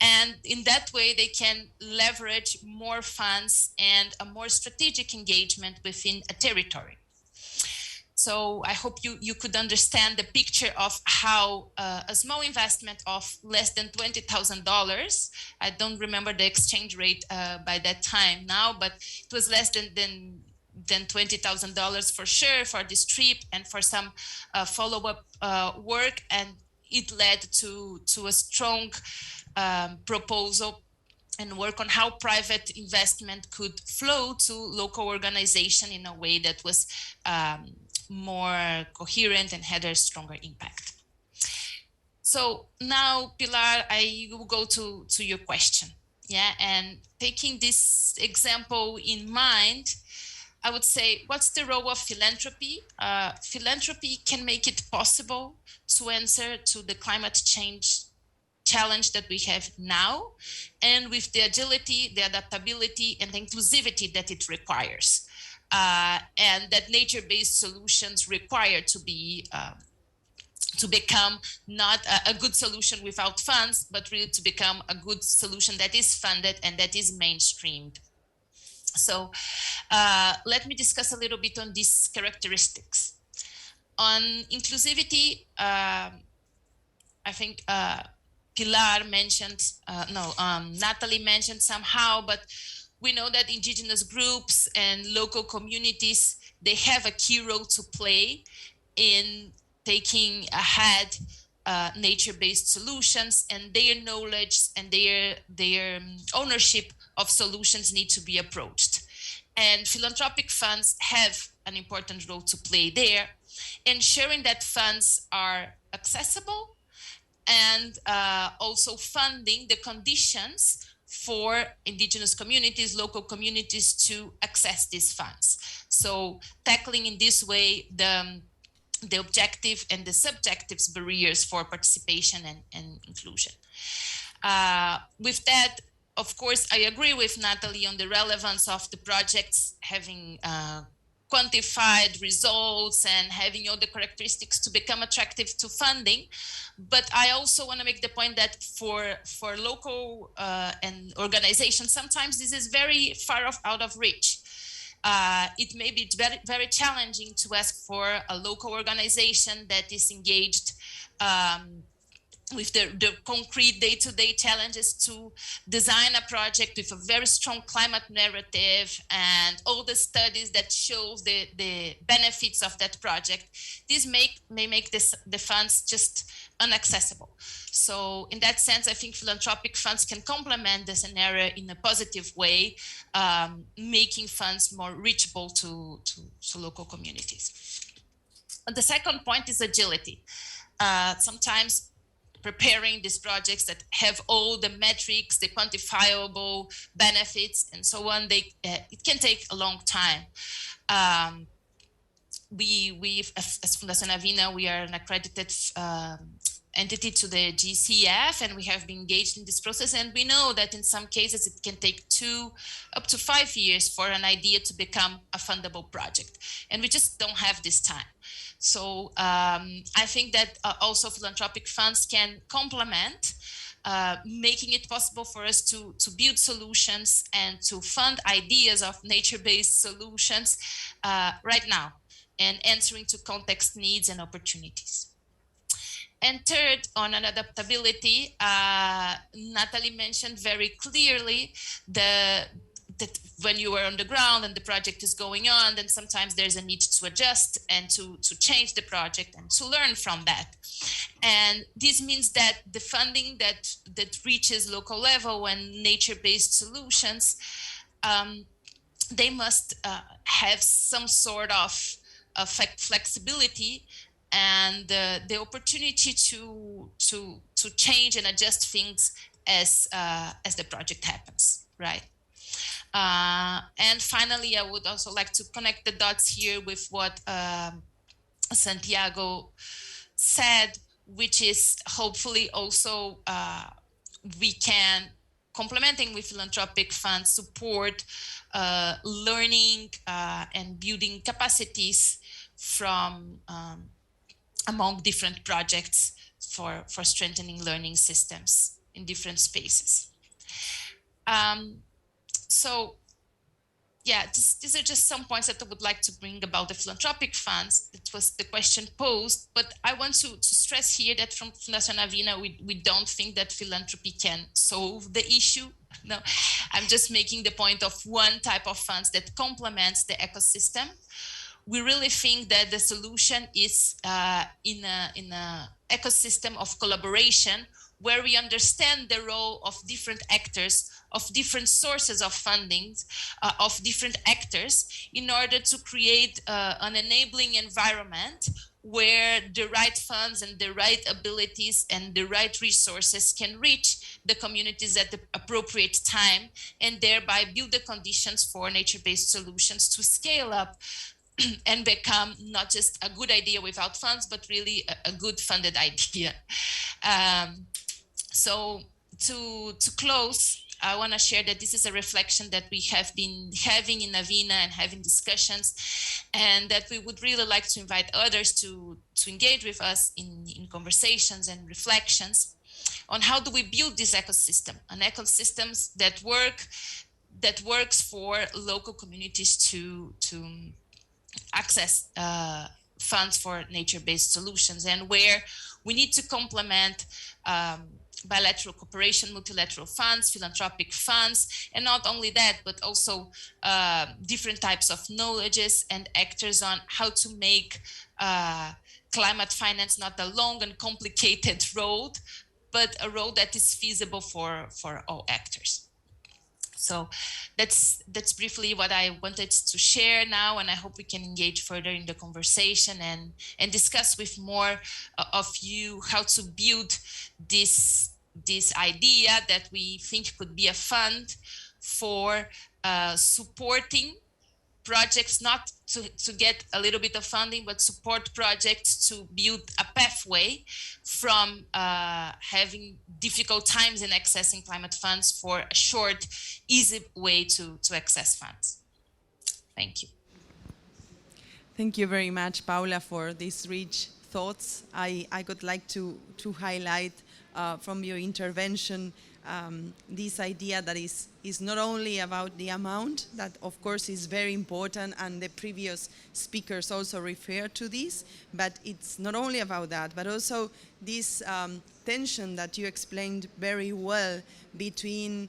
Speaker 6: And in that way, they can leverage more funds and a more strategic engagement within a territory. So I hope you could understand the picture of how a small investment of less than $20,000, I don't remember the exchange rate by that time now, but it was less than $20,000 for sure for this trip and for some follow-up work. And it led to a strong proposal and work on how private investment could flow to local organization in a way that was more coherent and had a stronger impact. So now, Pilar, I will go to your question. Yeah, and taking this example in mind, I would say, what's the role of philanthropy? Philanthropy can make it possible to answer to the climate change challenge that we have now, and with the agility, the adaptability, and the inclusivity that it requires. And that nature-based solutions require to become not a good solution without funds, but really to become a good solution that is funded and that is mainstreamed. So let me discuss a little bit on these characteristics. On inclusivity, I think Pilar mentioned, Natalie mentioned somehow, but we know that indigenous groups and local communities, they have a key role to play in taking ahead nature-based solutions, and their knowledge and their ownership of solutions need to be approached. And philanthropic funds have an important role to play there, ensuring that funds are accessible and also funding the conditions for indigenous communities, local communities to access these funds. So tackling in this way the objective and the subjective barriers for participation and inclusion. With that, of course, I agree with Natalie on the relevance of the projects having quantified results and having all the characteristics to become attractive to funding. But I also want to make the point that for local and organizations, sometimes this is very far out of reach. It may be very, very challenging to ask for a local organization that is engaged with the concrete day-to-day challenges to design a project with a very strong climate narrative and all the studies that shows the benefits of that project. This may make the funds just inaccessible. So in that sense, I think philanthropic funds can complement the scenario in a positive way, making funds more reachable to local communities. And the second point is agility. Sometimes preparing these projects that have all the metrics, the quantifiable benefits, and so on, it can take a long time. We as Fundación AVINA, we are an accredited entity to the GCF, and we have been engaged in this process, and we know that in some cases it can take 2 up to 5 years for an idea to become a fundable project, and we just don't have this time. So I think that also philanthropic funds can complement, making it possible for us to build solutions and to fund ideas of nature-based solutions right now. and answering to context needs and opportunities. And third, on adaptability, Natalie mentioned very clearly that when you are on the ground and the project is going on, then sometimes there's a need to adjust and to change the project and to learn from that. And this means that the funding that reaches local level and nature-based solutions, they must have some sort of flexibility and the opportunity to change and adjust things as the project happens, right? And finally, I would also like to connect the dots here with what Santiago said, which is hopefully also we can, complementing with philanthropic funds, support learning and building capacities from among different projects for strengthening learning systems in different spaces. So yeah, these are just some points that I would like to bring about the philanthropic funds. It was the question posed, but I want to stress here that from Fundación AVINA, we don't think that philanthropy can solve the issue. No, I'm just making the point of one type of funds that complements the ecosystem. We really think that the solution is in a ecosystem of collaboration where we understand the role of different actors, of different sources of funding, of different actors, in order to create an enabling environment where the right funds and the right abilities and the right resources can reach the communities at the appropriate time, and thereby build the conditions for nature-based solutions to scale up and become not just a good idea without funds, but really a good funded idea. So to close, I want to share that this is a reflection that we have been having in AVINA and having discussions, and that we would really like to invite others to engage with us in conversations and reflections on how do we build this ecosystem, an ecosystem that works for local communities to access funds for nature-based solutions, and where we need to complement bilateral cooperation, multilateral funds, philanthropic funds, and not only that, but also different types of knowledges and actors on how to make climate finance not a long and complicated road, but a road that is feasible for all actors. So that's briefly what I wanted to share now, and I hope we can engage further in the conversation and discuss with more of you how to build this idea that we think could be a fund for supporting projects, not to get a little bit of funding, but support projects to build a pathway from having difficult times in accessing climate funds for a short, easy way to access funds. Thank you.
Speaker 1: Thank you very much, Paula, for these rich thoughts. I would like to highlight from your intervention this idea that is not only about the amount, that of course is very important, and the previous speakers also referred to this, but it's not only about that, but also this tension that you explained very well between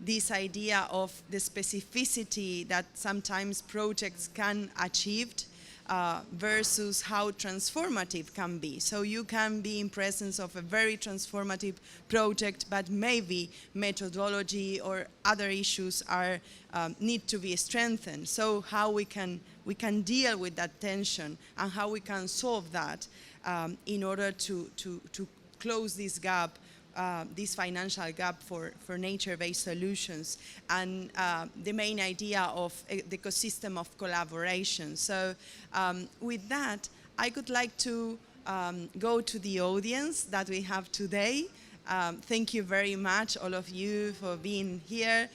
Speaker 1: this idea of the specificity that sometimes projects can achieve versus how transformative can be. So you can be in presence of a very transformative project, but maybe methodology or other issues are need to be strengthened. So how we can deal with that tension and how we can solve that in order to close this gap, this financial gap for nature-based solutions, and the main idea of the ecosystem of collaboration. So with that, I would like to go to the audience that we have today. Thank you very much, all of you, for being here,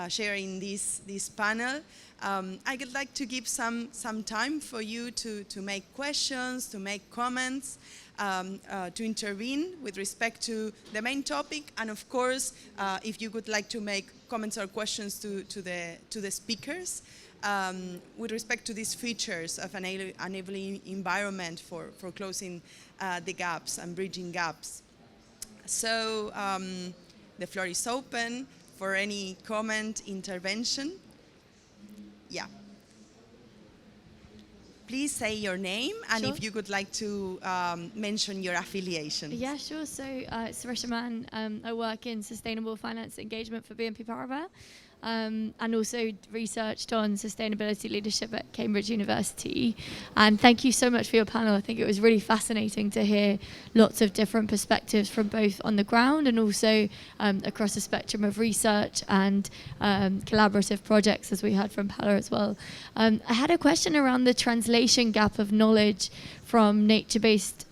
Speaker 1: sharing this panel. I would like to give some time for you to make questions, to make comments. to intervene with respect to the main topic, and of course, if you would like to make comments or questions to the speakers with respect to these features of an enabling environment for closing the gaps and bridging gaps. So the floor is open for any comment, intervention. Yeah. Please say your name and
Speaker 7: Sure.
Speaker 1: if you would like to mention your affiliation.
Speaker 7: Yeah, sure. So it's Rishaman. I work in sustainable finance engagement for BNP Paribas, and also researched on sustainability leadership at Cambridge University. And thank you so much for your panel. I think it was really fascinating to hear lots of different perspectives from both on the ground and also across the spectrum of research and collaborative projects, as we heard from Paula as well. I had a question around the translation gap of knowledge from nature-based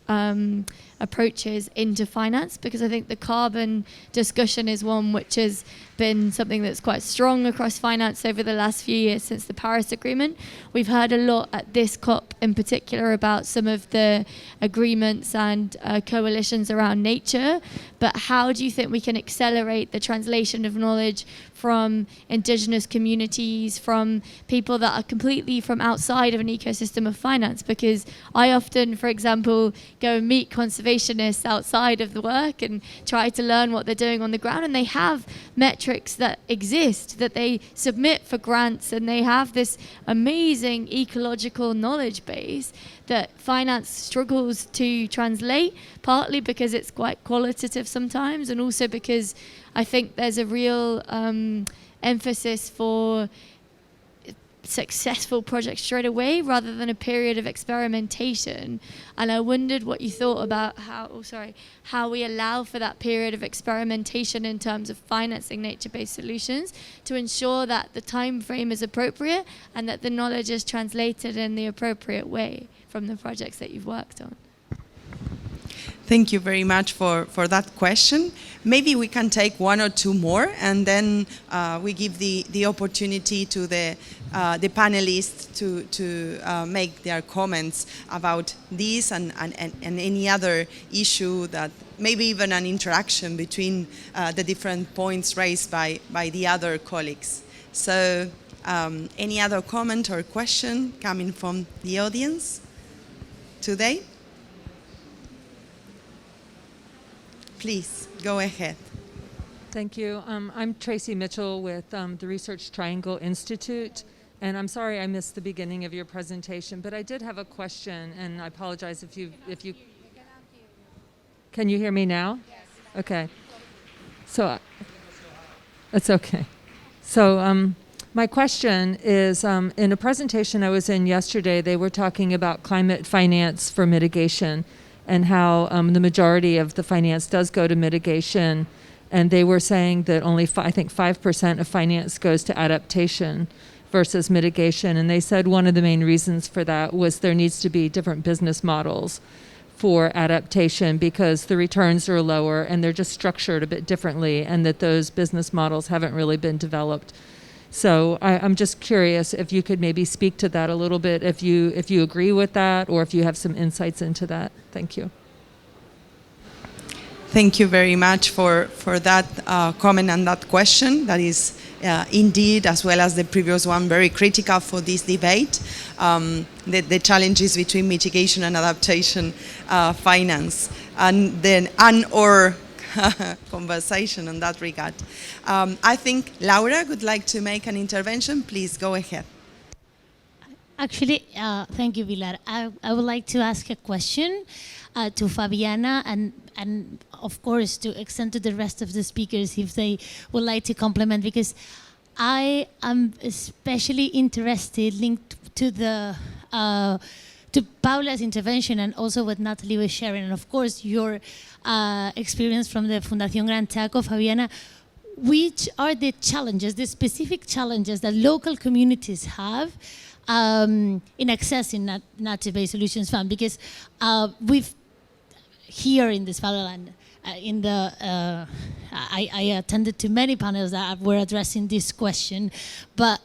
Speaker 7: approaches into finance, because I think the carbon discussion is one which has been something that's quite strong across finance over the last few years since the Paris Agreement. We've heard a lot at this COP in particular about some of the agreements and coalitions around nature, but how do you think we can accelerate the translation of knowledge from indigenous communities, from people that are completely from outside of an ecosystem of finance? Because I often, for example, go and meet conservationists outside of the work and try to learn what they're doing on the ground, and they have metrics that exist, that they submit for grants, and they have this amazing ecological knowledge base that finance struggles to translate, partly because it's quite qualitative sometimes, and also because I think there's a real emphasis for successful projects straight away rather than a period of experimentation. And I wondered what you thought about how we allow for that period of experimentation in terms of financing nature-based solutions to ensure that the time frame is appropriate and that the knowledge is translated in the appropriate way from the projects that you've worked on.
Speaker 1: Thank you very much for that question. Maybe we can take one or two more, and then we give the opportunity to the panelists to make their comments about this and any other issue, that maybe even an interaction between the different points raised by the other colleagues. So any other comment or question coming from the audience today? Please, go ahead.
Speaker 8: Thank you. I'm Tracy Mitchell with the Research Triangle Institute, and I'm sorry I missed the beginning of your presentation, but I did have a question, and I apologize if you. Can you hear me now? Yes. Okay. So, it's okay. So, my question is, in a presentation I was in yesterday, they were talking about climate finance for mitigation, and how the majority of the finance does go to mitigation. And they were saying that only, I think 5% of finance goes to adaptation versus mitigation. And they said one of the main reasons for that was there needs to be different business models for adaptation because the returns are lower and they're just structured a bit differently, and that those business models haven't really been developed. So I'm just curious if you could maybe speak to that a little bit, if you agree with that, or if you have some insights into that. Thank you.
Speaker 1: Thank you very much for that comment and that question. That is indeed, as well as the previous one, very critical for this debate. The challenges between mitigation and adaptation finance, and then or conversation on that regard. I think Laura would like to make an intervention. Please go ahead.
Speaker 9: Actually, thank you, Pilar. I would like to ask a question to Fabiana and of course to extend to the rest of the speakers if they would like to complement, because I am especially interested, linked to the to Paula's intervention and also what Natalie was sharing, and of course your experience from the Fundación Gran Chaco, Fabiana. Which are the challenges, the specific challenges that local communities have in accessing nature-based solutions fund? Because we've here in this panel and I attended to many panels that were addressing this question, but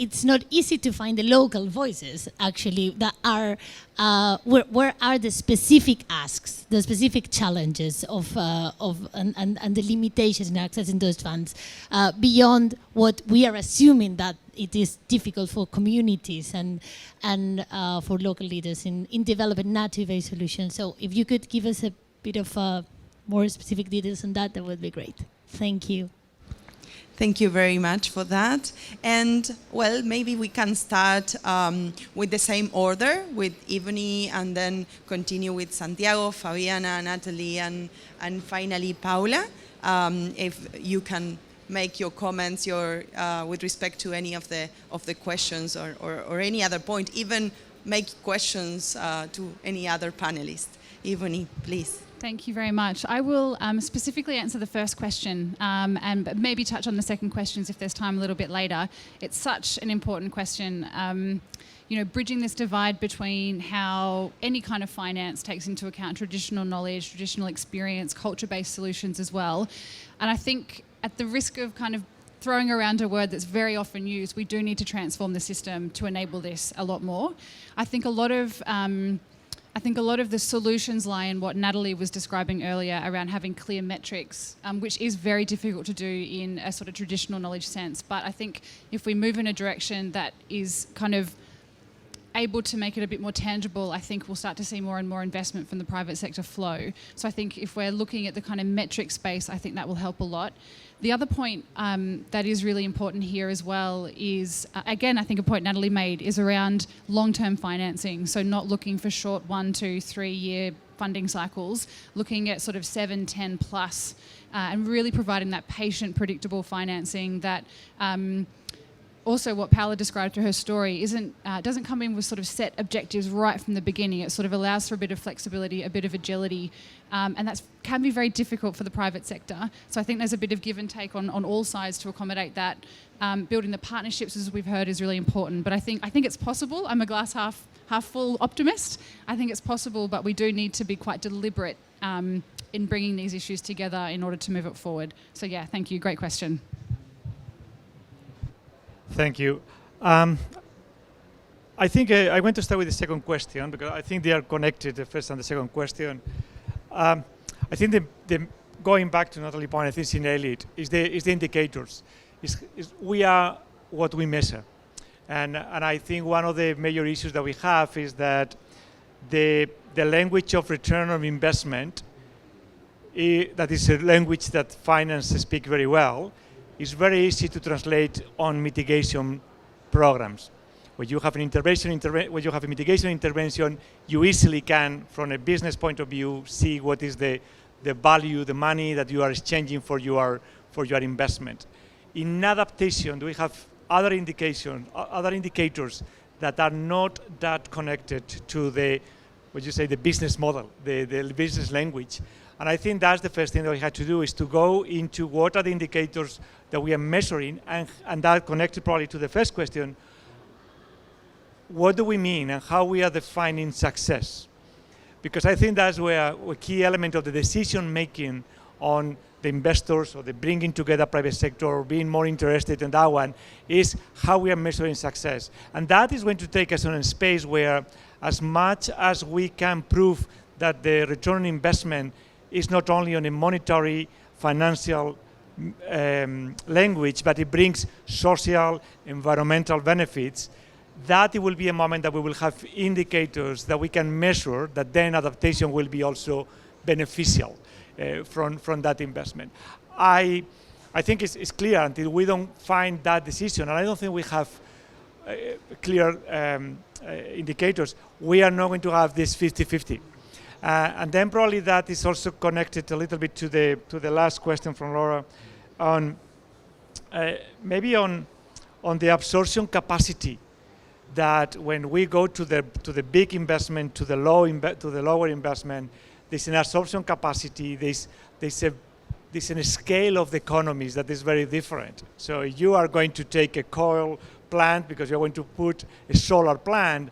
Speaker 9: it's not easy to find the local voices actually that are where are the specific asks, the specific challenges of and the limitations in accessing those funds beyond what we are assuming that it is difficult for communities and for local leaders in developing native-based solutions. So if you could give us a bit of more specific details on that, that would be great. Thank you.
Speaker 1: Thank you very much for that. And well, maybe we can start with the same order, with Ivani, and then continue with Santiago, Fabiana, Natalie, and finally Paula. If you can make your comments with respect to any of the questions or any other point, even make questions to any other panelist. Ivani, please.
Speaker 2: Thank you very much. I will specifically answer the first question and maybe touch on the second questions if there's time a little bit later. It's such an important question. You know, bridging this divide between how any kind of finance takes into account traditional knowledge, traditional experience, culture-based solutions as well. And I think at the risk of kind of throwing around a word that's very often used, we do need to transform the system to enable this a lot more. I think a lot of the solutions lie in what Natalie was describing earlier around having clear metrics, which is very difficult to do in a sort of traditional knowledge sense. But I think if we move in a direction that is kind of able to make it a bit more tangible, I think we'll start to see more and more investment from the private sector flow. So I think if we're looking at the kind of metric space, I think that will help a lot. The other point that is really important here as well is, again, I think a point Natalie made is around long-term financing. So not looking for short 1, 2, 3 year funding cycles, looking at sort of 7, 10 plus, and really providing that patient, predictable financing that also what Paula described through her story doesn't come in with sort of set objectives right from the beginning. It sort of allows for a bit of flexibility, a bit of agility, and that can be very difficult for the private sector. So I think there's a bit of give and take on all sides to accommodate that. Building the partnerships, as we've heard, is really important. But I think it's possible. I'm a glass half full optimist. I think it's possible, but we do need to be quite deliberate in bringing these issues together in order to move it forward. So yeah, thank you. Great question.
Speaker 3: Thank you. I think I want to start with the second question because I think they are connected, the first and the second question. I think the going back to Natalie's point, I think she nailed it, is the indicators. We are what we measure. And I think one of the major issues that we have is that the language of return on investment, that is a language that finance speak very well, is very easy to translate on mitigation programs. When you have an when you have a mitigation intervention, you easily can, from a business point of view, see what is the value, the money that you are exchanging for your investment. In adaptation, we have other indicators that are not that connected to the business model, the business language. And I think that's the first thing that we had to do, is to go into what are the indicators that we are measuring, and that connected probably to the first question, what do we mean and how we are defining success? Because I think that's where a key element of the decision making on the investors or the bringing together private sector or being more interested in that one is how we are measuring success. And that is going to take us on a space where, as much as we can prove that the return on investment is not only on a monetary, financial language, but it brings social, environmental benefits, that it will be a moment that we will have indicators that we can measure, that then adaptation will be also beneficial from that investment. I think it's clear until we don't find that decision, and I don't think we have clear indicators, we are not going to have this 50-50. And then probably that is also connected a little bit to the last question from Laura on maybe on the absorption capacity, that when we go to the big investment, to the lower investment, there's an absorption capacity, there's a scale of the economies that is very different. So you are going to take a coal plant because you're going to put a solar plant,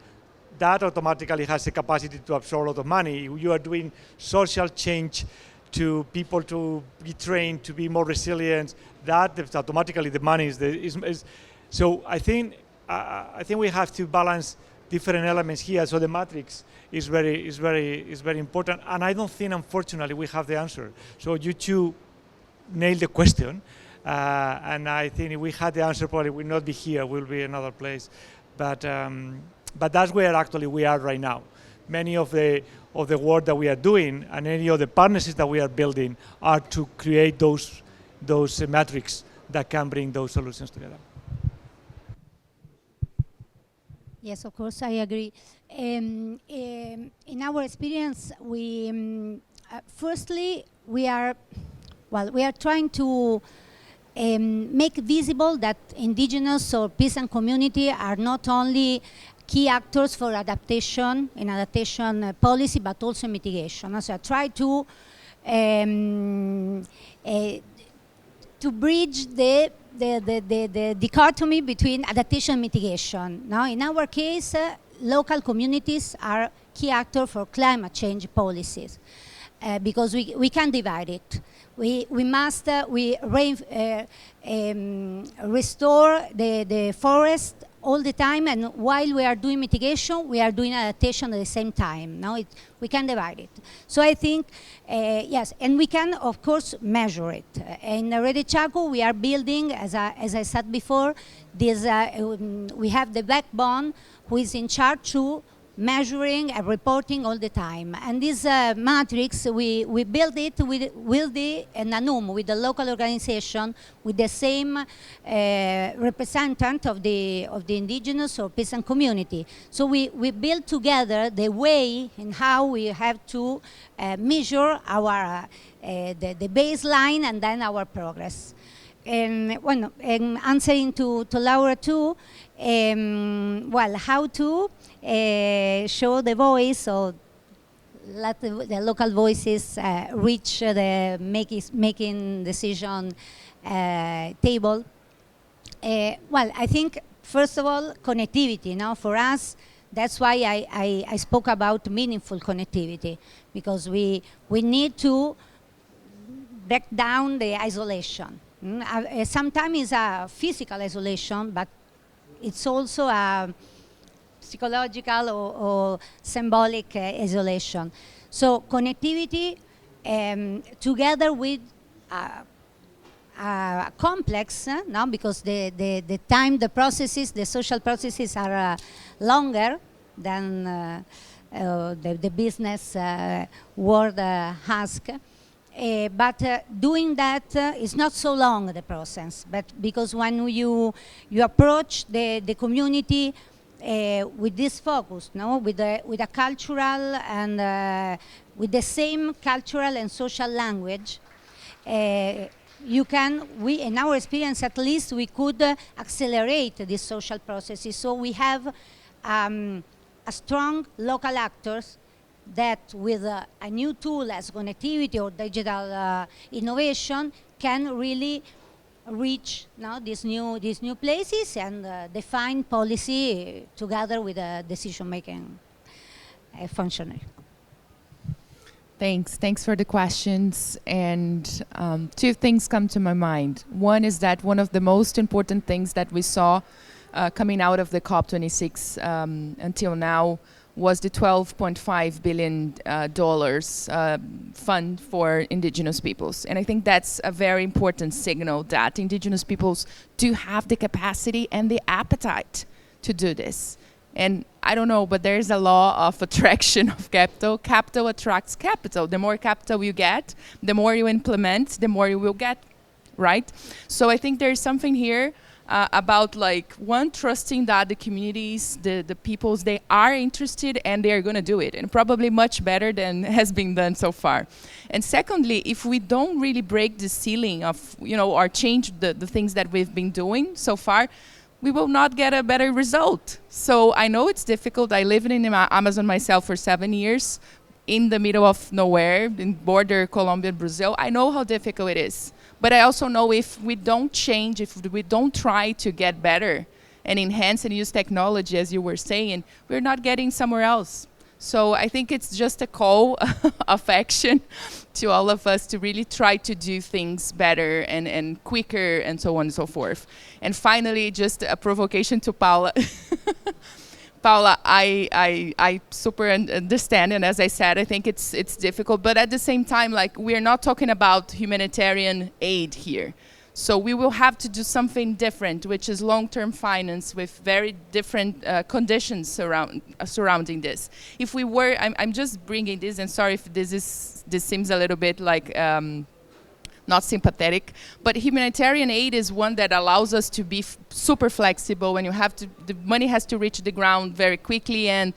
Speaker 3: that automatically has the capacity to absorb a lot of money. You are doing social change to people to be trained, to be more resilient, that automatically the money is so I think I think we have to balance different elements here. So the matrix is very important. And I don't think, unfortunately, we have the answer. So you two nailed the question. And I think if we had the answer, probably we'll not be here. We'll be in another place. But that's where actually we are right now. Many of the work that we are doing and any of the partnerships that we are building are to create those metrics that can bring those solutions together.
Speaker 4: Yes, of course, I agree. In our experience, we firstly we are trying to make visible that indigenous or peasant community are not only key actors for adaptation in adaptation policy, but also mitigation. So I try to bridge the dichotomy between adaptation and mitigation. Now, in our case, local communities are key actors for climate change policies because we can divide it. We must restore the forest all the time, and while we are doing mitigation, we are doing adaptation at the same time. Now we can divide it. So I think, yes, and we can, of course, measure it. In Rede Chaco, we are building, as I said before, this, we have the backbone who is in charge to measuring and reporting all the time. And this matrix, we build it with the NANUM, with the local organization, with the same representative of the indigenous or peasant community. So we build together the way in how we have to measure our the baseline and then our progress. And well, answering to Laura too, well, how to show the voice or let the local voices reach the making decision table. Well, I think first of all, connectivity. Now, for us, that's why I spoke about meaningful connectivity, because we need to break down the isolation. Sometimes it's a physical isolation, but it's also a psychological or symbolic isolation. So connectivity together with complex, no? Because the time, the processes, the social processes are longer than the business world asks. But doing that is not so long, the process, but because when you approach the community with this focus, no, with a cultural and with the same cultural and social language, you can, in our experience at least, we could accelerate these social processes. So we have a strong local actors that with a new tool as connectivity or digital innovation can really reach now these new places and define policy together with a decision-making functionary.
Speaker 5: Thanks for the questions. And two things come to my mind. One is that one of the most important things that we saw coming out of the COP26 until now was the $12.5 billion fund for indigenous peoples. And I think that's a very important signal that indigenous peoples do have the capacity and the appetite to do this. And I don't know, but there's a law of attraction of capital. Capital attracts capital. The more capital you get, the more you implement, the more you will get, right? So I think there's something here about like one, trusting that the communities, the peoples, they are interested and they are going to do it, and probably much better than has been done so far. And secondly, if we don't really break the ceiling of, or change the things that we've been doing so far, we will not get a better result. So I know it's difficult. I lived in the Amazon myself for 7 years, in the middle of nowhere, in border Colombia and Brazil. I know how difficult it is. But I also know if we don't change, if we don't try to get better and enhance and use technology, as you were saying, we're not getting somewhere else. So I think it's just a call of action
Speaker 10: to all of us to really try to do things better and quicker and so on and so forth. And finally, just a provocation to Paula. Paula, I super understand, and as I said, I think it's difficult, but at the same time, like, we're not talking about humanitarian aid here. So we will have to do something different, which is long-term finance with very different conditions surrounding this. If we were, I'm just bringing this, and sorry if this seems a little bit like not sympathetic, but humanitarian aid is one that allows us to be super flexible, and the money has to reach the ground very quickly, and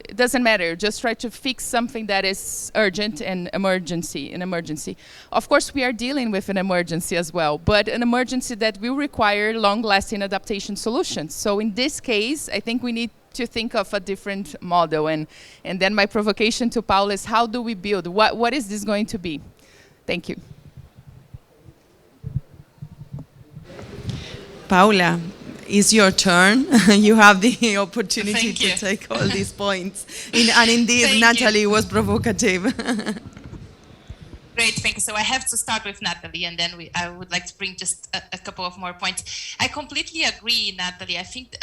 Speaker 10: it doesn't matter, just try to fix something that is urgent and an emergency. Of course, we are dealing with an emergency as well, but an emergency that will require long-lasting adaptation solutions. So in this case, I think we need to think of a different model. And then my provocation to Paula is, how do we build? What is this going to be? Thank you.
Speaker 1: Paula, it's your turn. You have the opportunity to take all these points. And indeed, Natalie was provocative.
Speaker 6: Great, thank you. So I have to start with Natalie, and then I would like to bring just a couple of more points. I completely agree, Natalie. I think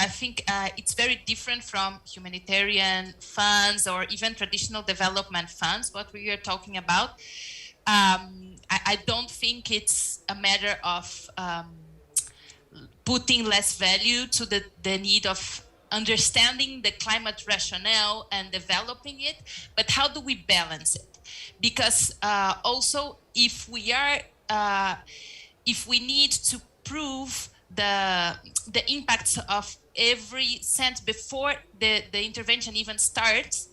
Speaker 6: it's very different from humanitarian funds or even traditional development funds, what we are talking about. I don't think it's a matter of putting less value to the need of understanding the climate rationale and developing it, but how do we balance it? Because also, if we need to prove the impacts of every cent before the intervention even starts,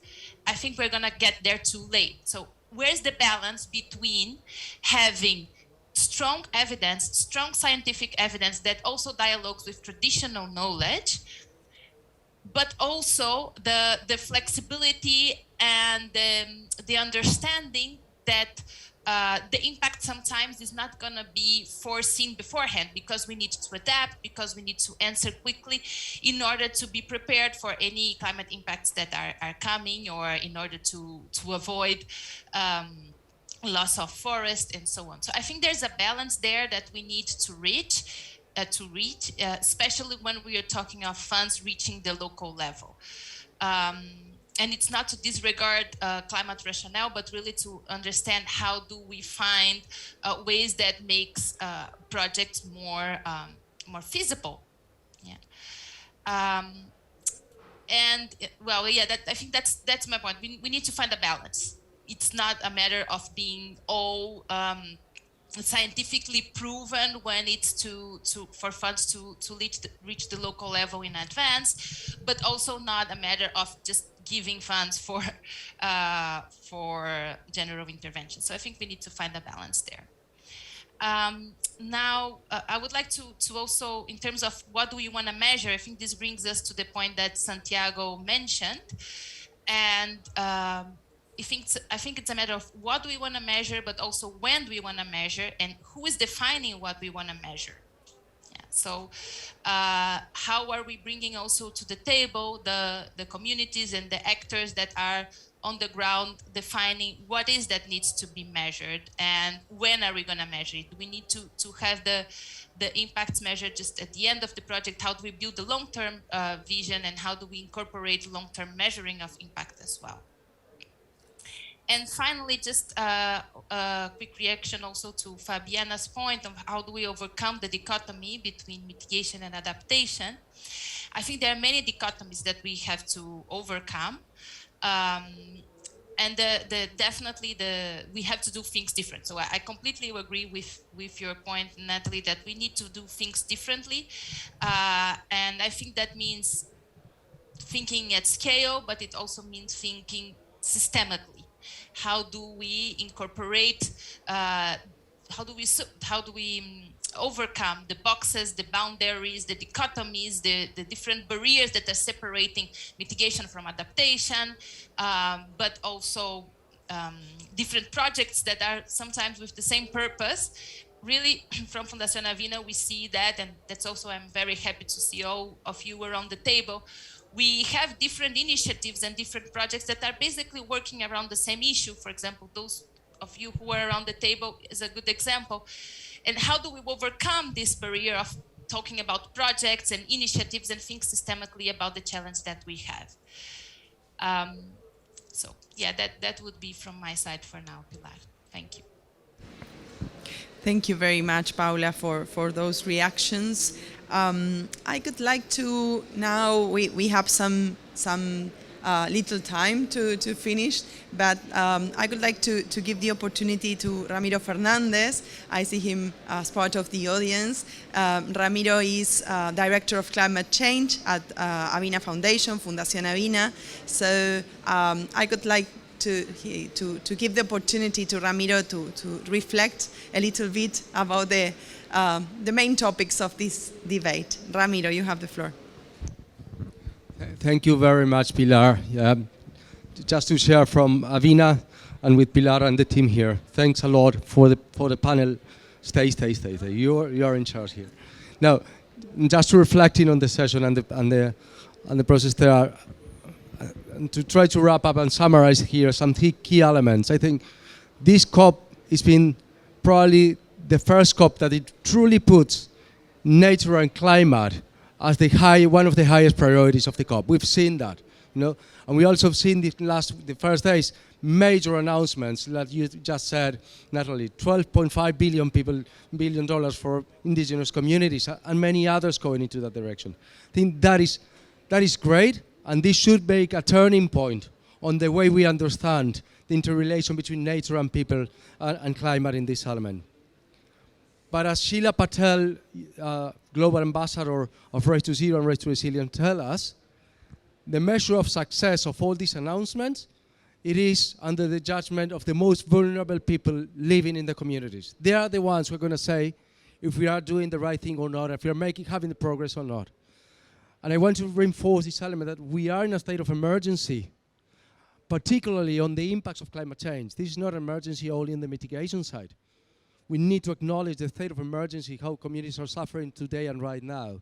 Speaker 6: I think we're gonna get there too late. So where's the balance between having strong evidence, strong scientific evidence that also dialogues with traditional knowledge, but also the flexibility and the understanding that the impact sometimes is not going to be foreseen beforehand, because we need to adapt, because we need to answer quickly in order to be prepared for any climate impacts that are coming, or in order to avoid loss of forest and so on. So I think there's a balance there that we need to reach, especially when we are talking of funds reaching the local level. And it's not to disregard climate rationale, but really to understand how do we find ways that makes projects more feasible. Yeah. I think that's my point. We need to find a balance. It's not a matter of being all scientifically proven when it's for funds to reach the local level in advance, but also not a matter of just giving funds for general intervention. So I think we need to find a balance there. Now, I would like to also, in terms of what do we want to measure, I think this brings us to the point that Santiago mentioned, and I think it's a matter of what do we want to measure, but also when do we want to measure, and who is defining what we want to measure. Yeah. So how are we bringing also to the table the communities and the actors that are on the ground defining what is that needs to be measured, and when are we going to measure it? Do we need to have the impacts measured just at the end of the project? How do we build the long-term vision, and how do we incorporate long-term measuring of impact as well? And finally, just a quick reaction also to Fabiana's point of how do we overcome the dichotomy between mitigation and adaptation. I think there are many dichotomies that we have to overcome. And definitely we have to do things different. So I completely agree with your point, Natalie, that we need to do things differently. And I think that means thinking at scale, but it also means thinking systemically. How do we incorporate, how do we overcome the boxes, the boundaries, the dichotomies, the different barriers that are separating mitigation from adaptation, but also different projects that are sometimes with the same purpose. Really, from Fundación AVINA, we see that, and that's also, I'm very happy to see all of you around the table. We have different initiatives and different projects that are basically working around the same issue. For example, those of you who were around the table is a good example. And how do we overcome this barrier of talking about projects and initiatives and think systemically about the challenge that we have? So yeah, that would be from my side for now, Pilar. Thank you.
Speaker 1: Thank you very much, Paula, for those reactions. I would like to now, we have some little time to finish, but I would like to give the opportunity to Ramiro Fernandez. I see him as part of the audience. Ramiro is Director of Climate Change at AVINA Foundation, Fundación AVINA. So I would like to give the opportunity to Ramiro to reflect a little bit about the main topics of this debate. Ramiro, you have the floor.
Speaker 11: Thank you very much, Pilar. Just to share from AVINA and with Pilar and the team here, thanks a lot for the panel. Stay. You're in charge here. Now, just reflecting on the session and the process there, to try to wrap up and summarize here some key elements. I think this COP has been probably the first COP that it truly puts nature and climate as one of the highest priorities of the COP. We've seen that, and we also have seen the first days major announcements that you just said, Natalie, $12.5 billion for indigenous communities and many others going into that direction. I think that is great, and this should make a turning point on the way we understand the interrelation between nature and people and climate in this element. But as Sheila Patel, Global Ambassador of Race to Zero and Race to Resilience, tell us, the measure of success of all these announcements, it is under the judgment of the most vulnerable people living in the communities. They are the ones who are going to say if we are doing the right thing or not, if we are having the progress or not. And I want to reinforce this element that we are in a state of emergency, particularly on the impacts of climate change. This is not an emergency only in the mitigation side. We need to acknowledge the state of emergency, how communities are suffering today and right now.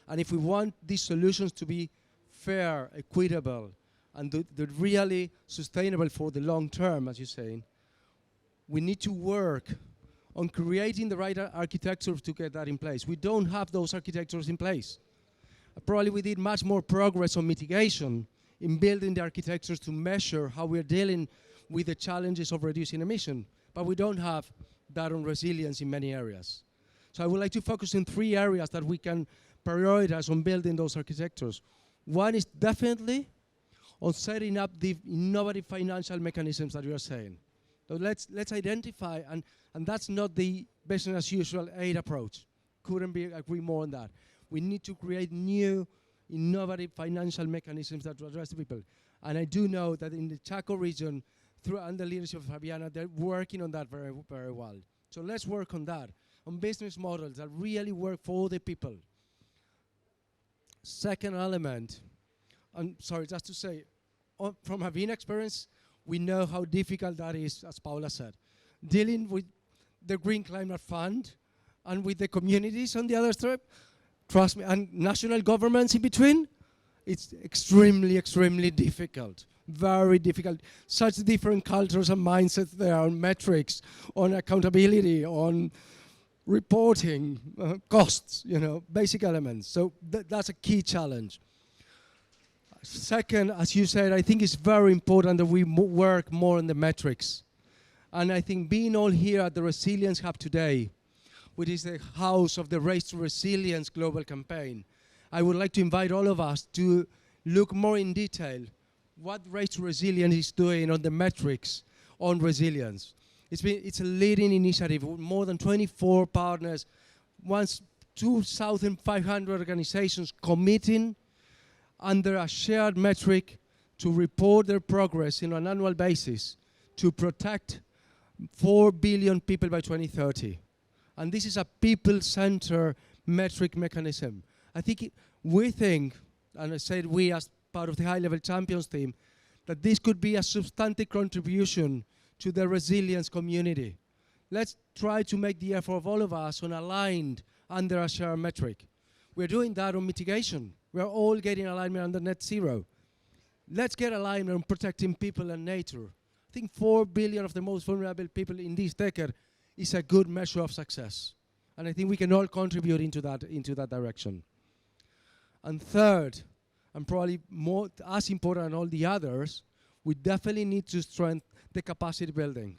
Speaker 11: And if we want these solutions to be fair, equitable, and they're really sustainable for the long term, as you're saying, we need to work on creating the right architecture to get that in place. We don't have those architectures in place. Probably we did much more progress on mitigation in building the architectures to measure how we're dealing with the challenges of reducing emission, but we don't have that on resilience in many areas. So I would like to focus in 3 areas that we can prioritize on building those architectures. One is definitely on setting up the innovative financial mechanisms that you are saying. So let's identify, and that's not the business as usual aid approach. Couldn't agree more on that. We need to create new, innovative financial mechanisms that address the people. And I do know that in the Chaco region, under the leadership of Fabiana, they're working on that very, very well. So let's work on that, on business models that really work for the people. Second element, I'm sorry, just to say, from AVINA experience, we know how difficult that is, as Paula said. Dealing with the Green Climate Fund and with the communities on the other side, trust me, and national governments in between, it's extremely, extremely difficult. Very difficult. Such different cultures and mindsets there on metrics, on accountability, on reporting, costs, basic elements. So that's a key challenge. Second, as you said, I think it's very important that we work more on the metrics. And I think being all here at the Resilience Hub today, which is the house of the Race to Resilience global campaign, I would like to invite all of us to look more in detail what Race to Resilience is doing on the metrics on resilience. It's a leading initiative with more than 24 partners, 2,500 organizations committing under a shared metric to report their progress on an annual basis to protect 4 billion people by 2030. And this is a people-centered metric mechanism. I think we think, and I said we as part of the high-level champions team, that this could be a substantive contribution to the resilience community. Let's try to make the effort of all of us on aligned under a shared metric. We're doing that on mitigation. We're all getting alignment under net zero. Let's get alignment on protecting people and nature. think 4 billion of the most vulnerable people in this decade is a good measure of success. And I think we can all contribute into that direction. And third, and probably more as important than all the others, we definitely need to strengthen the capacity building.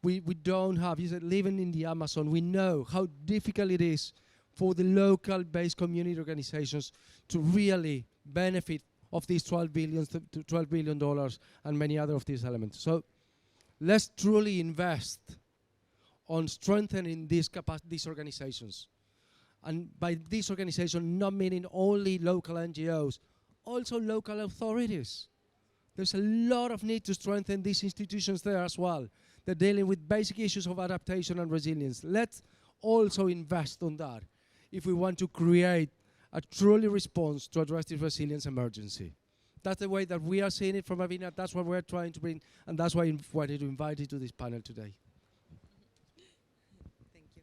Speaker 11: We don't have, you said, living in the Amazon, we know how difficult it is for the local-based community organizations to really benefit of these $12 billion and many other of these elements. So let's truly invest on strengthening these organizations. And by these organizations, not meaning only local NGOs, also local authorities. There's a lot of need to strengthen these institutions there as well. They're dealing with basic issues of adaptation and resilience. Let's also invest on that if we want to create a truly response to address this resilience emergency. That's the way that we are seeing it from AVINA. That's what we're trying to bring, and that's why I wanted to invite you to this panel today.
Speaker 1: Thank you.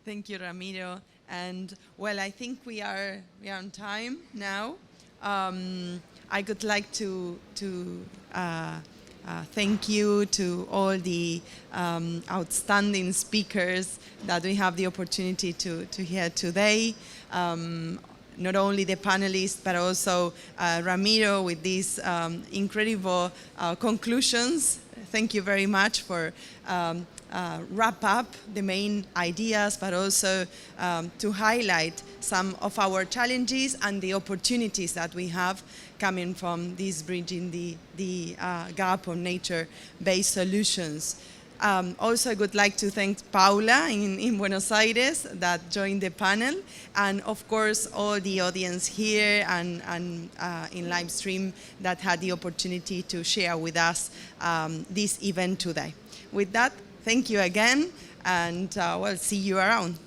Speaker 1: Thank you, Ramiro. And well, I think we are on time now. I would like to thank you to all the outstanding speakers that we have the opportunity to hear today. Not only the panelists, but also Ramiro with these incredible conclusions. Thank you very much for wrap up the main ideas, but also to highlight some of our challenges and the opportunities that we have coming from this bridging the gap on nature-based solutions. Also, I would like to thank Paula in Buenos Aires that joined the panel, and of course all the audience here and in live stream that had the opportunity to share with us this event today. With that, thank you again, and we'll see you around.